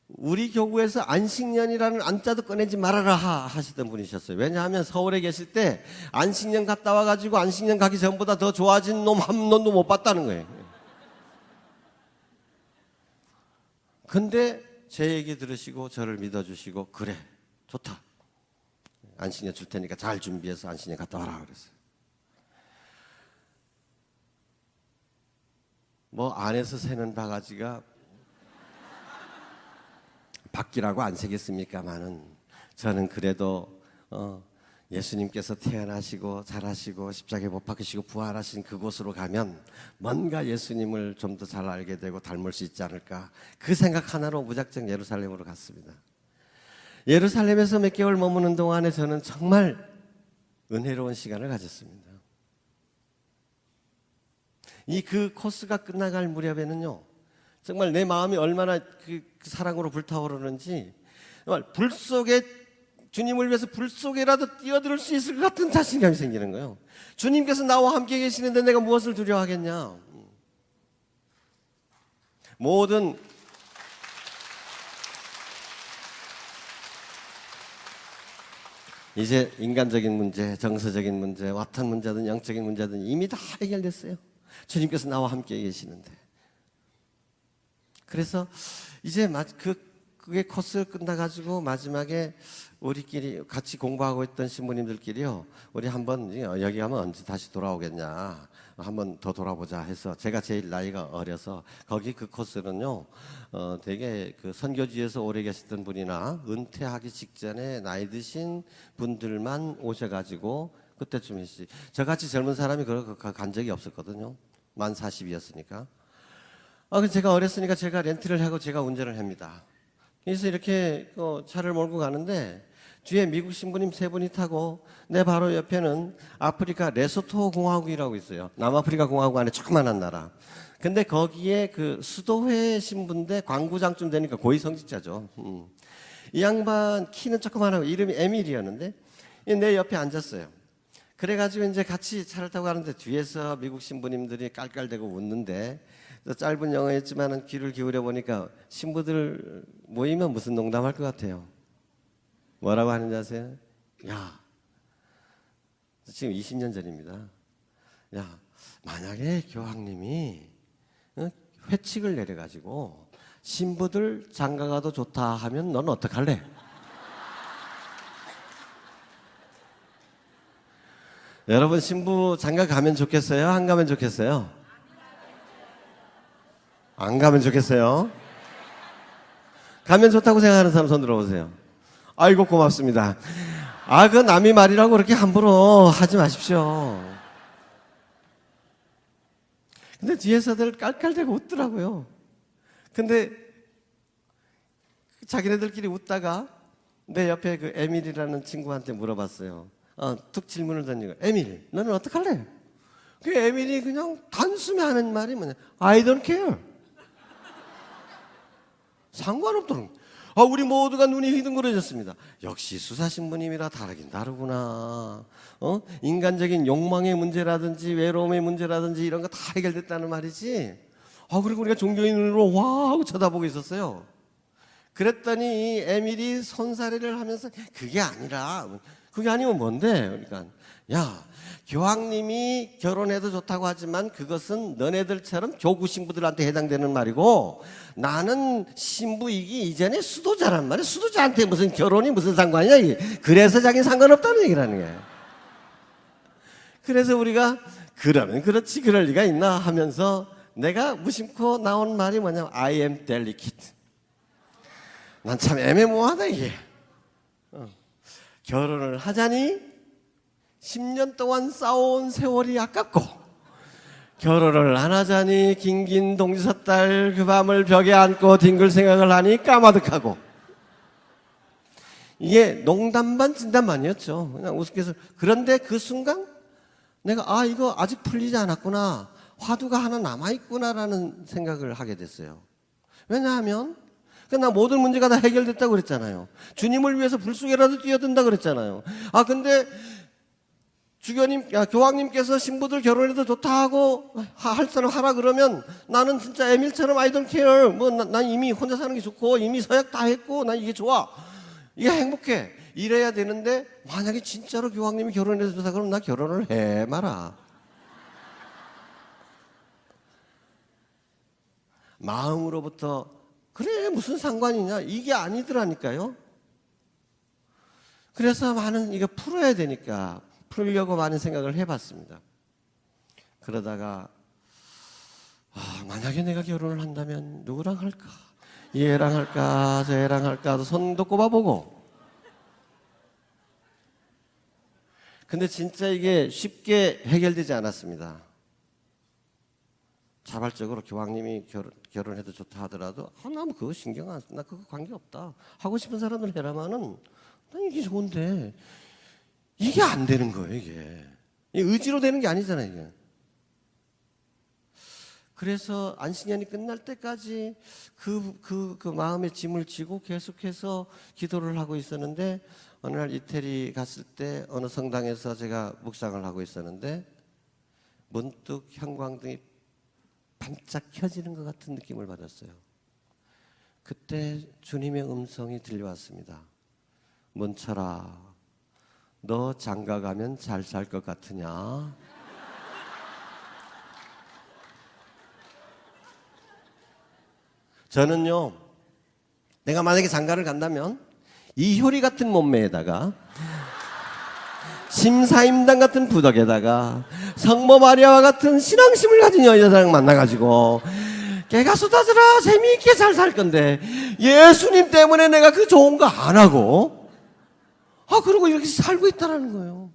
우리 교구에서 안식년이라는 안자도 꺼내지 말아라 하시던 분이셨어요. 왜냐하면 서울에 계실 때 안식년 갔다 와가지고 안식년 가기 전보다 더 좋아진 놈 한 놈도 못 봤다는 거예요. 근데 제 얘기 들으시고 저를 믿어주시고 그래 좋다, 안식년 줄 테니까 잘 준비해서 안식년 갔다 와라 그랬어요. 뭐 안에서 새는 바가지가 밖이라고 안 새겠습니까마는 저는 그래도 예수님께서 태어나시고 자라시고 십자가에 못 박히시고 부활하신 그곳으로 가면 뭔가 예수님을 좀 더 잘 알게 되고 닮을 수 있지 않을까, 그 생각 하나로 무작정 예루살렘으로 갔습니다. 예루살렘에서 몇 개월 머무는 동안에 저는 정말 은혜로운 시간을 가졌습니다. 그 코스가 끝나갈 무렵에는요, 정말 내 마음이 얼마나 그 사랑으로 불타오르는지, 정말 불 속에, 주님을 위해서 불 속에라도 뛰어들 수 있을 것 같은 자신감이 생기는 거예요. 주님께서 나와 함께 계시는데 내가 무엇을 두려워하겠냐. 모든 이제 인간적인 문제, 정서적인 문제, 어떤 문제든 영적인 문제든 이미 다 해결됐어요. 주님께서 나와 함께 계시는데. 그래서 이제 그게 코스를 끝나가지고 마지막에 우리끼리 같이 공부하고 있던 신부님들끼리요, 우리 한번 여기 가면 언제 다시 돌아오겠냐, 한번 더 돌아보자 해서, 제가 제일 나이가 어려서 거기 그 코스는요, 되게 그 선교지에서 오래 계셨던 분이나 은퇴하기 직전에 나이 드신 분들만 오셔가지고 그때쯤 했지, 저같이 젊은 사람이 간 적이 없었거든요. 만 40이었으니까. 제가 어렸으니까 제가 렌트를 하고 제가 운전을 합니다. 그래서 이렇게 차를 몰고 가는데 뒤에 미국 신부님 3분이 타고, 내 바로 옆에는 아프리카 레소토 공화국이라고 있어요. 남아프리카 공화국 안에 조그만한 나라. 근데 거기에 그 수도회 신부인데 광구장쯤 되니까 고위 성직자죠. 이 양반 키는 조그만하고 이름이 에밀이었는데 내 옆에 앉았어요. 그래가지고 이제 같이 차를 타고 가는데 뒤에서 미국 신부님들이 깔깔대고 웃는데, 짧은 영어였지만 귀를 기울여 보니까 신부들 모이면 무슨 농담할 것 같아요. 뭐라고 하는지 아세요? 야, 지금 20년 전입니다. 야, 만약에 교황님이 회칙을 내려가지고 신부들 장가가도 좋다 하면 넌 어떡할래? 여러분 신부 장가 가면 좋겠어요? 안 가면 좋겠어요? 안 가면 좋겠어요? 가면 좋다고 생각하는 사람 손 들어보세요. 아이고 고맙습니다. 그 남이 말이라고 그렇게 함부로 하지 마십시오. 근데 뒤에서들 깔깔대고 웃더라고요. 근데 자기네들끼리 웃다가 내 옆에 그 에밀이라는 친구한테 물어봤어요. 툭 질문을 던지고, 에밀, 너는 어떡할래? 그 에밀이 그냥 단숨에 하는 말이 뭐냐? I don't care. 상관없더라고요. 우리 모두가 눈이 휘둥그레졌습니다. 역시 수사신부님이라 다르긴 다르구나. 인간적인 욕망의 문제라든지 외로움의 문제라든지 이런 거 다 해결됐다는 말이지. 그리고 우리가 존경인으로 와 하고 쳐다보고 있었어요. 그랬더니 이 에밀이 손사래를 하면서 그게 아니면 뭔데? 그러니까 야, 교황님이 결혼해도 좋다고 하지만 그것은 너네들처럼 교구 신부들한테 해당되는 말이고, 나는 신부이기 이전에 수도자란 말이야. 수도자한테 무슨 결혼이 무슨 상관이냐 이게. 그래서 자기는 상관없다는 얘기라는 거예요. 그래서 우리가 그러면 그렇지 그럴 리가 있나 하면서 내가 무심코 나온 말이 뭐냐면 I am delicate. 난 참 애매모호하다 이게. 결혼을 하자니 10년 동안 싸워온 세월이 아깝고, 결혼을 안 하자니 긴긴 동지섣달 그 밤을 벽에 안고 뒹굴 생각을 하니 까마득하고. 이게 농담 반 진담 반이었죠. 그냥 우습게해서. 그런데 그 순간 내가 이거 아직 풀리지 않았구나, 화두가 하나 남아있구나라는 생각을 하게 됐어요. 왜냐하면 나 모든 문제가 다 해결됐다고 그랬잖아요. 주님을 위해서 불 속에라도 뛰어든다 그랬잖아요. 근데 교황님께서 신부들 결혼해도 좋다 하고 할 사람 하라 그러면 나는 진짜 에밀처럼 I don't care. 난 이미 혼자 사는 게 좋고 이미 서약 다 했고 난 이게 좋아. 이게 행복해. 이래야 되는데 만약에 진짜로 교황님이 결혼해도 좋다 그러면 나 결혼을 해 마라. 마음으로부터 그래 무슨 상관이냐 이게 아니더라니까요. 그래서 많은 이거 풀어야 되니까 풀려고 많은 생각을 해봤습니다. 그러다가 만약에 내가 결혼을 한다면 누구랑 할까? 얘랑 할까? 쟤랑 할까? 손도 꼽아보고. 근데 진짜 이게 쉽게 해결되지 않았습니다. 자발적으로 교황님이 결혼해도 좋다 하더라도 나 그거 신경 안 써. 나 그거 관계없다. 하고 싶은 사람들 해라마는 난 이게 좋은데 이게 안 되는 거예요. 이게 의지로 되는 게 아니잖아요. 이게. 그래서 안식년이 끝날 때까지 그 마음의 짐을 지고 계속해서 기도를 하고 있었는데 어느 날 이태리 갔을 때 어느 성당에서 제가 묵상을 하고 있었는데 문득 형광등이 반짝 켜지는 것 같은 느낌을 받았어요. 그때 주님의 음성이 들려왔습니다. 문철아, 너 장가 가면 잘 살 것 같으냐? 저는요, 내가 만약에 장가를 간다면 이효리 같은 몸매에다가 심사임당 같은 부덕에다가 성모 마리아와 같은 신앙심을 가진 여자랑 만나가지고 걔가 쏟아져라 재미있게 잘 살 건데 예수님 때문에 내가 그 좋은 거 안 하고 그러고 이렇게 살고 있다는 거예요.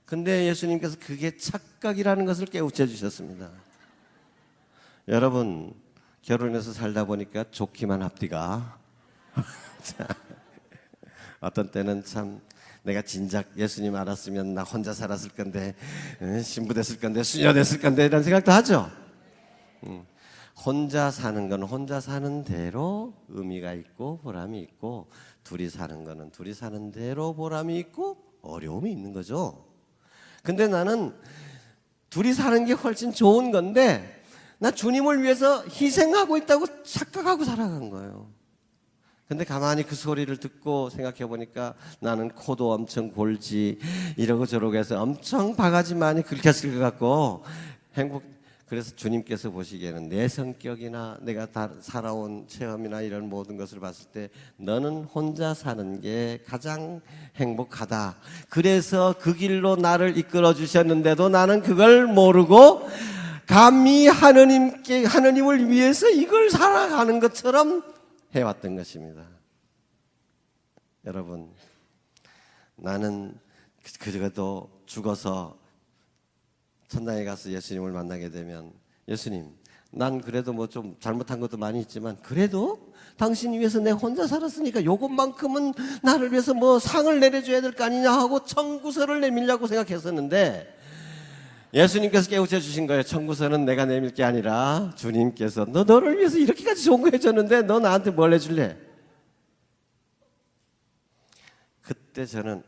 근데 예수님께서 그게 착각이라는 것을 깨우쳐 주셨습니다. 여러분, 결혼해서 살다 보니까 좋기만 합디가. 어떤 때는 참 내가 진작 예수님 알았으면 나 혼자 살았을 건데, 신부 됐을 건데, 수녀 됐을 건데 이런 생각도 하죠. 혼자 사는 건 혼자 사는 대로 의미가 있고 보람이 있고, 둘이 사는 거는 둘이 사는 대로 보람이 있고 어려움이 있는 거죠. 근데 나는 둘이 사는 게 훨씬 좋은 건데 나 주님을 위해서 희생하고 있다고 착각하고 살아간 거예요. 근데 가만히 그 소리를 듣고 생각해 보니까 나는 코도 엄청 골지 이러고 저러고 해서 엄청 바가지 많이 긁혔을 것 같고 그래서 주님께서 보시기에는 내 성격이나 내가 다 살아온 체험이나 이런 모든 것을 봤을 때 너는 혼자 사는 게 가장 행복하다. 그래서 그 길로 나를 이끌어 주셨는데도 나는 그걸 모르고 감히 하느님을 위해서 이걸 살아가는 것처럼 해왔던 것입니다. 여러분, 나는 그래도 죽어서 천당에 가서 예수님을 만나게 되면 예수님, 난 그래도 뭐 좀 잘못한 것도 많이 있지만 그래도 당신 위해서 내가 혼자 살았으니까 요것만큼은 나를 위해서 뭐 상을 내려줘야 될 거 아니냐 하고 청구서를 내밀려고 생각했었는데 예수님께서 깨우쳐 주신 거예요. 청구서는 내가 내밀 게 아니라 주님께서 너를 위해서 이렇게까지 좋은 거 해줬는데 너 나한테 뭘 해줄래? 그때 저는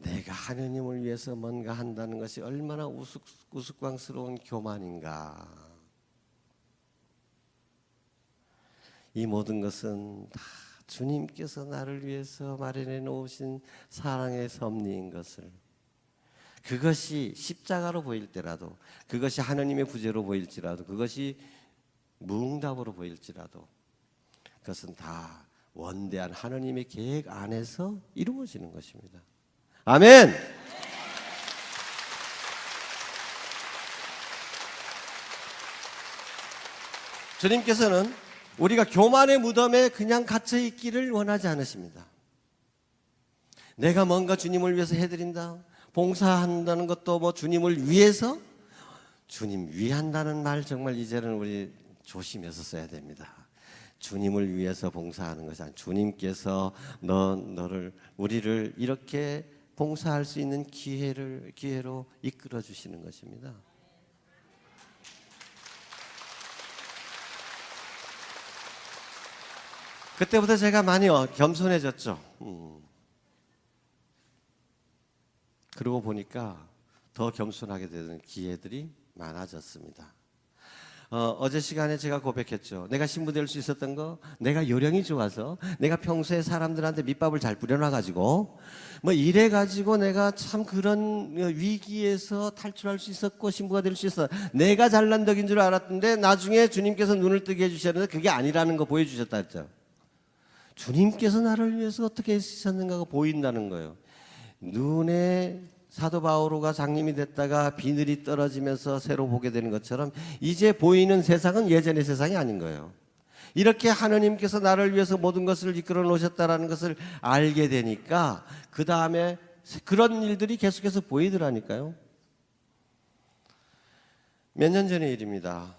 내가 하느님을 위해서 뭔가 한다는 것이 얼마나 우스꽝스러운 교만인가. 이 모든 것은 다 주님께서 나를 위해서 마련해 놓으신 사랑의 섭리인 것을, 그것이 십자가로 보일 때라도, 그것이 하느님의 부재로 보일지라도, 그것이 무응답으로 보일지라도 그것은 다 원대한 하느님의 계획 안에서 이루어지는 것입니다. 아멘. 주님께서는 우리가 교만의 무덤에 그냥 갇혀 있기를 원하지 않으십니다. 내가 뭔가 주님을 위해서 해드린다, 봉사한다는 것도 뭐 주님을 위해서 주님 위한다는 말 정말 이제는 우리 조심해서 써야 됩니다. 주님을 위해서 봉사하는 것이 아니라 주님께서 우리를 이렇게 봉사할 수 있는 기회로 이끌어 주시는 것입니다. 그때부터 제가 많이 겸손해졌죠. 그러고 보니까 더 겸손하게 되는 기회들이 많아졌습니다. 어제 시간에 제가 고백했죠. 내가 신부 될 수 있었던 거, 내가 요령이 좋아서, 내가 평소에 사람들한테 밑밥을 잘 뿌려놔가지고, 뭐 이래가지고 내가 참 그런 위기에서 탈출할 수 있었고 신부가 될 수 있어. 내가 잘난 덕인 줄 알았는데 나중에 주님께서 눈을 뜨게 해주셨는데 그게 아니라는 거 보여주셨다 했죠. 주님께서 나를 위해서 어떻게 했었는가가 보인다는 거예요. 눈에 사도 바오로가 장님이 됐다가 비늘이 떨어지면서 새로 보게 되는 것처럼 이제 보이는 세상은 예전의 세상이 아닌 거예요. 이렇게 하느님께서 나를 위해서 모든 것을 이끌어 놓으셨다라는 것을 알게 되니까 그 다음에 그런 일들이 계속해서 보이더라니까요. 몇 년 전의 일입니다.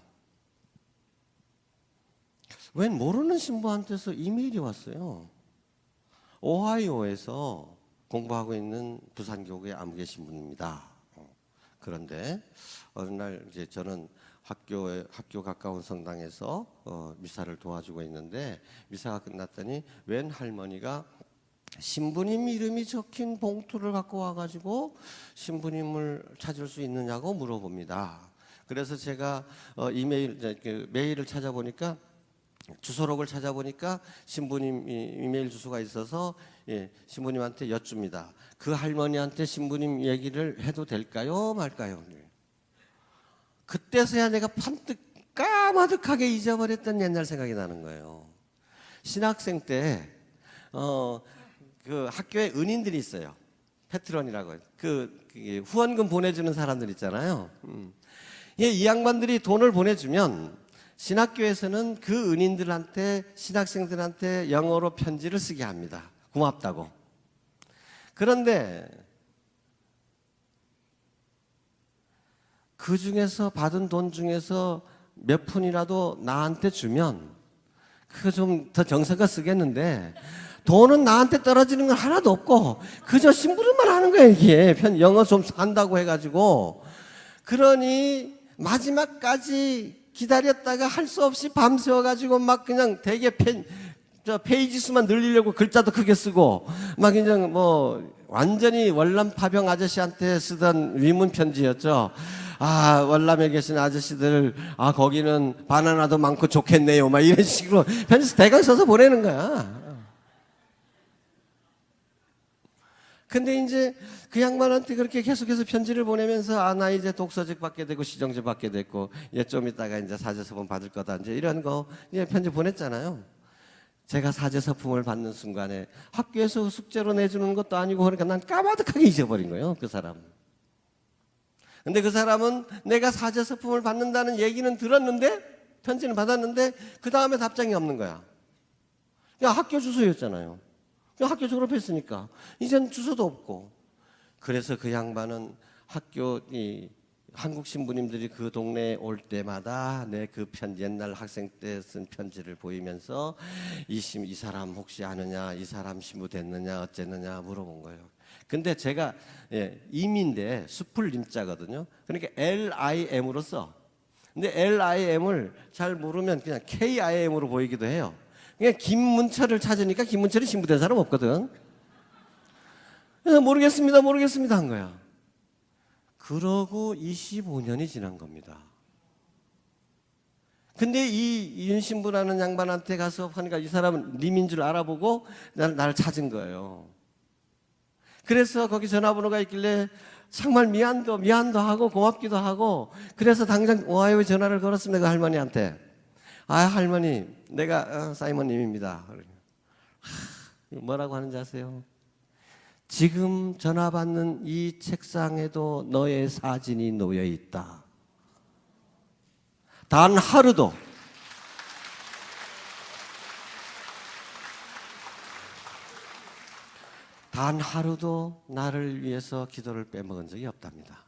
웬 모르는 신부한테서 이메일이 왔어요. 오하이오에서 공부하고 있는 부산교구의 아무개 신부입니다. 그런데 어느 날 이제 저는 학교 가까운 성당에서 미사를 도와주고 있는데 미사가 끝났더니 웬 할머니가 신부님 이름이 적힌 봉투를 갖고 와가지고 신부님을 찾을 수 있느냐고 물어봅니다. 그래서 제가 메일을 찾아보니까 주소록을 찾아보니까 신부님 이메일 주소가 있어서 신부님한테 여쭙니다. 그 할머니한테 신부님 얘기를 해도 될까요? 말까요? 그때서야 내가 판뜩 까마득하게 잊어버렸던 옛날 생각이 나는 거예요. 신학생 때 그 학교에 은인들이 있어요. 패트런이라고. 후원금 보내주는 사람들 있잖아요. 이 양반들이 돈을 보내주면 신학교에서는 그 은인들한테 신학생들한테 영어로 편지를 쓰게 합니다. 고맙다고. 그런데 그 중에서 받은 돈 중에서 몇 푼이라도 나한테 주면 그거 좀 더 정성껏 쓰겠는데 돈은 나한테 떨어지는 건 하나도 없고 그저 심부름만 하는 거예요. 이게 영어 좀 한다고 해가지고. 그러니 마지막까지 기다렸다가 할 수 없이 밤새워가지고 막 그냥 되게 페이지 수만 늘리려고 글자도 크게 쓰고 막 그냥 뭐 완전히 월남 파병 아저씨한테 쓰던 위문 편지였죠. 아, 월남에 계신 아저씨들, 아, 거기는 바나나도 많고 좋겠네요. 막 이런 식으로 편지 대강 써서 보내는 거야. 근데 이제 그 양반한테 그렇게 계속해서 편지를 보내면서 아, 나 이제 독서직 받게 되고 시정직 받게 됐고 이제 좀 이따가 이제 사제서품 받을 거다. 이제 이런 거 이제 편지 보냈잖아요. 제가 사제서품을 받는 순간에 학교에서 숙제로 내주는 것도 아니고 그러니까 난 까마득하게 잊어버린 거예요. 그 사람. 근데 그 사람은 내가 사제서품을 받는다는 얘기는 들었는데 편지는 받았는데 그 다음에 답장이 없는 거야. 그냥 학교 주소였잖아요. 학교 졸업했으니까 이젠 주소도 없고. 그래서 그 양반은 한국 신부님들이 그 동네에 올 때마다 내 그 옛날 학생 때 쓴 편지를 보이면서 이 사람 혹시 아느냐, 이 사람 신부 됐느냐 어쨌느냐 물어본 거예요. 근데 제가 임인데 숲을 임자거든요. 그러니까 LIM으로 써. 근데 LIM을 잘 모르면 그냥 KIM으로 보이기도 해요. 그냥 김문철을 찾으니까 김문철이 신부된 사람 없거든. 그래서 모르겠습니다 한 거야. 그러고 25년이 지난 겁니다. 근데 이 윤신부라는 양반한테 가서 하니까 이 사람은 님인 줄 알아보고 나를 찾은 거예요. 그래서 거기 전화번호가 있길래 정말 미안도 하고 고맙기도 하고 그래서 당장 오하이오에 전화를 걸었습니다. 그 할머니한테. 아, 할머니, 내가 사이먼님입니다. 뭐라고 하는지 아세요? 지금 전화 받는 이 책상에도 너의 사진이 놓여 있다. 단 하루도 나를 위해서 기도를 빼먹은 적이 없답니다.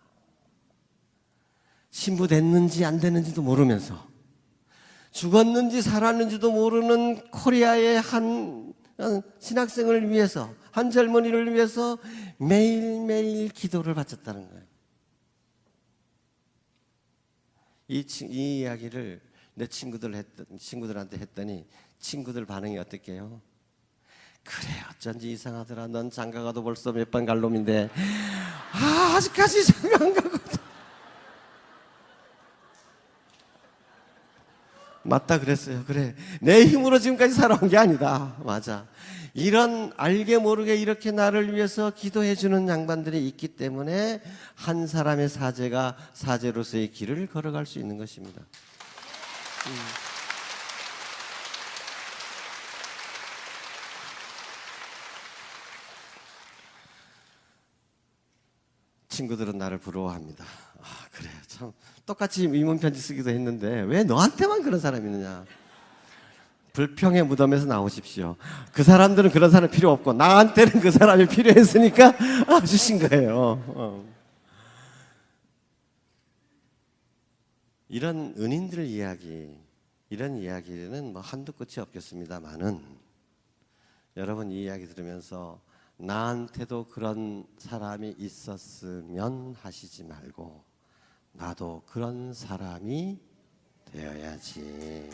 신부 됐는지 안 됐는지도 모르면서 죽었는지 살았는지도 모르는 코리아의 한 신학생을 위해서, 한 젊은이를 위해서 매일매일 기도를 바쳤다는 거예요. 이 이야기를 내 친구들한테 했더니 친구들 반응이 어떻게요? 그래, 어쩐지 이상하더라. 넌 장가가도 벌써 몇 번 갈 놈인데 아직까지 장가 안 가고. 맞다 그랬어요. 그래, 내 힘으로 지금까지 살아온 게 아니다. 맞아. 이런 알게 모르게 이렇게 나를 위해서 기도해 주는 양반들이 있기 때문에 한 사람의 사제가 사제로서의 길을 걸어갈 수 있는 것입니다. 친구들은 나를 부러워합니다. 아, 그래, 참 똑같이 이문 편지 쓰기도 했는데 왜 너한테만 그런 사람이 있느냐? 불평의 무덤에서 나오십시오. 그 사람들은 그런 사람 필요 없고 나한테는 그 사람이 필요했으니까 주신 거예요. 이런 은인들 이야기, 이런 이야기는 뭐 한두 끝이 없겠습니다만은 여러분 이 이야기 들으면서 나한테도 그런 사람이 있었으면 하시지 말고 나도 그런 사람이 되어야지. 네.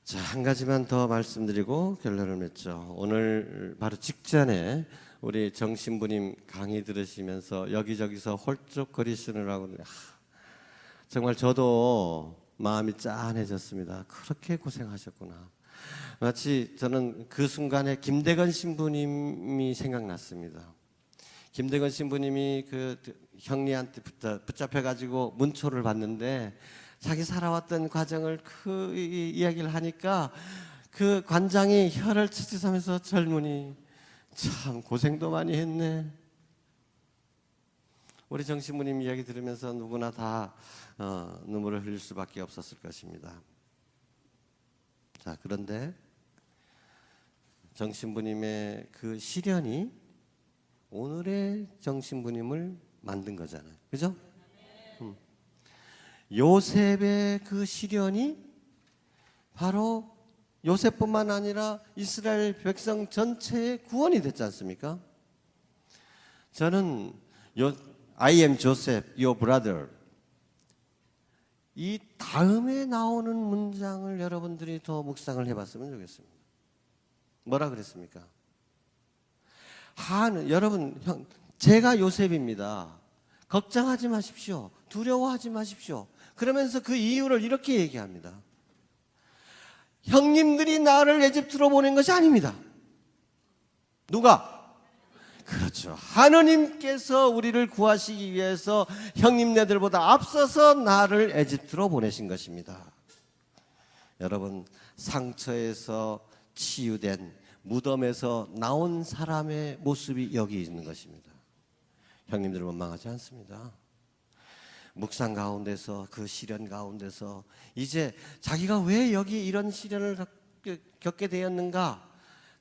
자, 한 가지만 더 말씀드리고 결론을 맺죠. 오늘 바로 직전에 우리 정신부님 강의 들으시면서 여기저기서 홀쭉거리시느라고 정말 저도 마음이 짠해졌습니다. 그렇게 고생하셨구나. 마치 저는 그 순간에 김대건 신부님이 생각났습니다. 김대건 신부님이 그 형리한테 붙잡혀가지고 문초를 받는데 자기 살아왔던 과정을 그 이야기를 하니까 그 관장이 혀를 치치하면서 젊은이 참 고생도 많이 했네. 우리 정신부님 이야기 들으면서 누구나 다 눈물을 흘릴 수밖에 없었을 것입니다. 자, 그런데 정신부님의 그 시련이 오늘의 정신부님을 만든 거잖아요. 그죠? 요셉의 그 시련이 바로 요셉뿐만 아니라 이스라엘 백성 전체의 구원이 됐지 않습니까? 저는 I am Joseph, your brother. 이 다음에 나오는 문장을 여러분들이 더 묵상을 해봤으면 좋겠습니다. 뭐라 그랬습니까? 여러분, 제가 요셉입니다. 걱정하지 마십시오. 두려워하지 마십시오. 그러면서 그 이유를 이렇게 얘기합니다. 형님들이 나를 에집트로 보낸 것이 아닙니다. 누가? 그렇죠. 하느님께서 우리를 구하시기 위해서 형님네들보다 앞서서 나를 에집트로 보내신 것입니다. 여러분, 상처에서 치유된 무덤에서 나온 사람의 모습이 여기 있는 것입니다. 형님들 원망하지 않습니다. 묵상 가운데서 그 시련 가운데서 이제 자기가 왜 여기 이런 시련을 겪게 되었는가?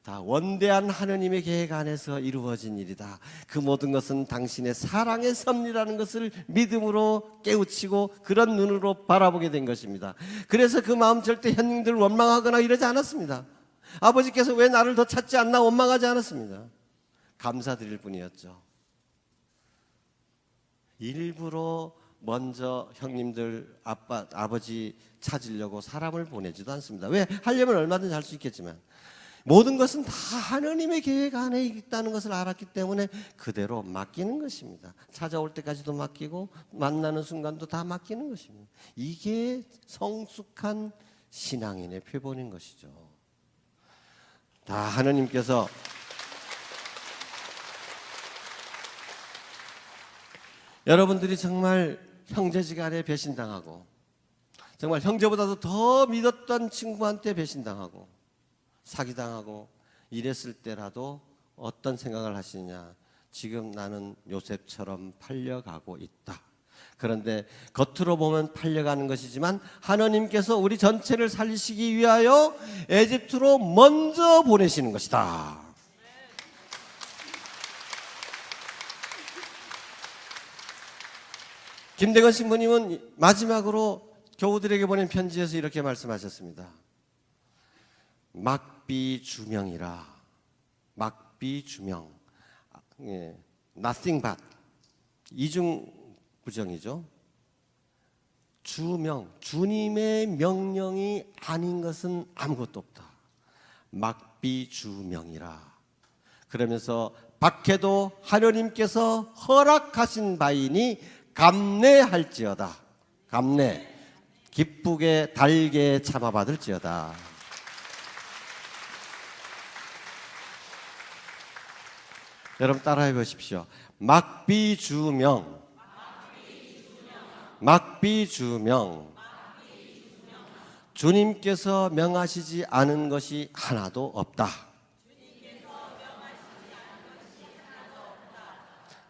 다 원대한 하느님의 계획 안에서 이루어진 일이다. 그 모든 것은 당신의 사랑의 섭리라는 것을 믿음으로 깨우치고 그런 눈으로 바라보게 된 것입니다. 그래서 그 마음 절대 형님들 원망하거나 이러지 않았습니다. 아버지께서 왜 나를 더 찾지 않나 원망하지 않았습니다. 감사드릴 뿐이었죠. 일부러 먼저 형님들 아버지 찾으려고 사람을 보내지도 않습니다. 왜? 하려면 얼마든지 할 수 있겠지만 모든 것은 다 하느님의 계획 안에 있다는 것을 알았기 때문에 그대로 맡기는 것입니다. 찾아올 때까지도 맡기고 만나는 순간도 다 맡기는 것입니다. 이게 성숙한 신앙인의 표본인 것이죠. 다 하느님께서 여러분들이 정말 형제지간에 배신당하고 정말 형제보다도 더 믿었던 친구한테 배신당하고 사기당하고 이랬을 때라도 어떤 생각을 하시느냐? 지금 나는 요셉처럼 팔려가고 있다. 그런데 겉으로 보면 팔려가는 것이지만 하나님께서 우리 전체를 살리시기 위하여 에집트로 먼저 보내시는 것이다. 김대건 신부님은 마지막으로 교우들에게 보낸 편지에서 이렇게 말씀하셨습니다. 막비주명이라. 막비주명. 예, nothing but. 이중 구정이죠. 주명, 주님의 명령이 아닌 것은 아무것도 없다. 막비주명이라. 그러면서 박해도 하나님께서 허락하신 바이니 감내할지어다. 감내. 기쁘게 달게 참아받을지어다. 여러분 따라해 보십시오. 막비주명. 막비주명. 주님께서 명하시지 않은 것이 하나도 없다.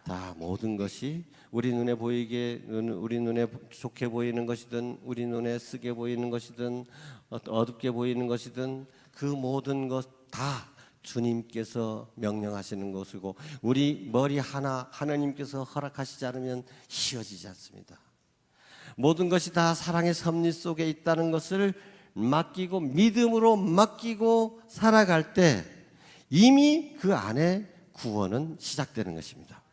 다 모든 것이 우리 눈에 보이게, 우리 눈에 좋게 보이는 것이든 우리 눈에 쓰게 보이는 것이든 어둡게 보이는 것이든 그 모든 것 다 주님께서 명령하시는 것이고 우리 머리 하나 하나님께서 허락하시지 않으면 휘어지지 않습니다. 모든 것이 다 사랑의 섭리 속에 있다는 것을 맡기고 믿음으로 맡기고 살아갈 때 이미 그 안에 구원은 시작되는 것입니다.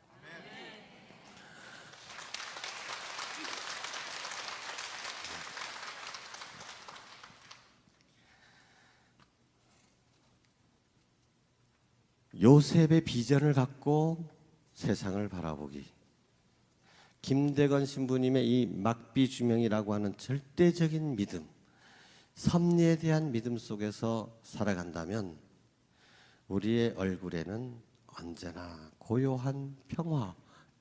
요셉의 비전을 갖고 세상을 바라보기. 김대건 신부님의 이 막비주명이라고 하는 절대적인 믿음, 섭리에 대한 믿음 속에서 살아간다면 우리의 얼굴에는 언제나 고요한 평화,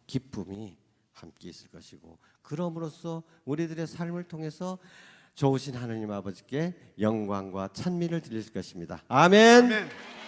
기쁨이 함께 있을 것이고 그럼으로써 우리들의 삶을 통해서 좋으신 하나님 아버지께 영광과 찬미를 드릴 것입니다. 아멘. 아멘.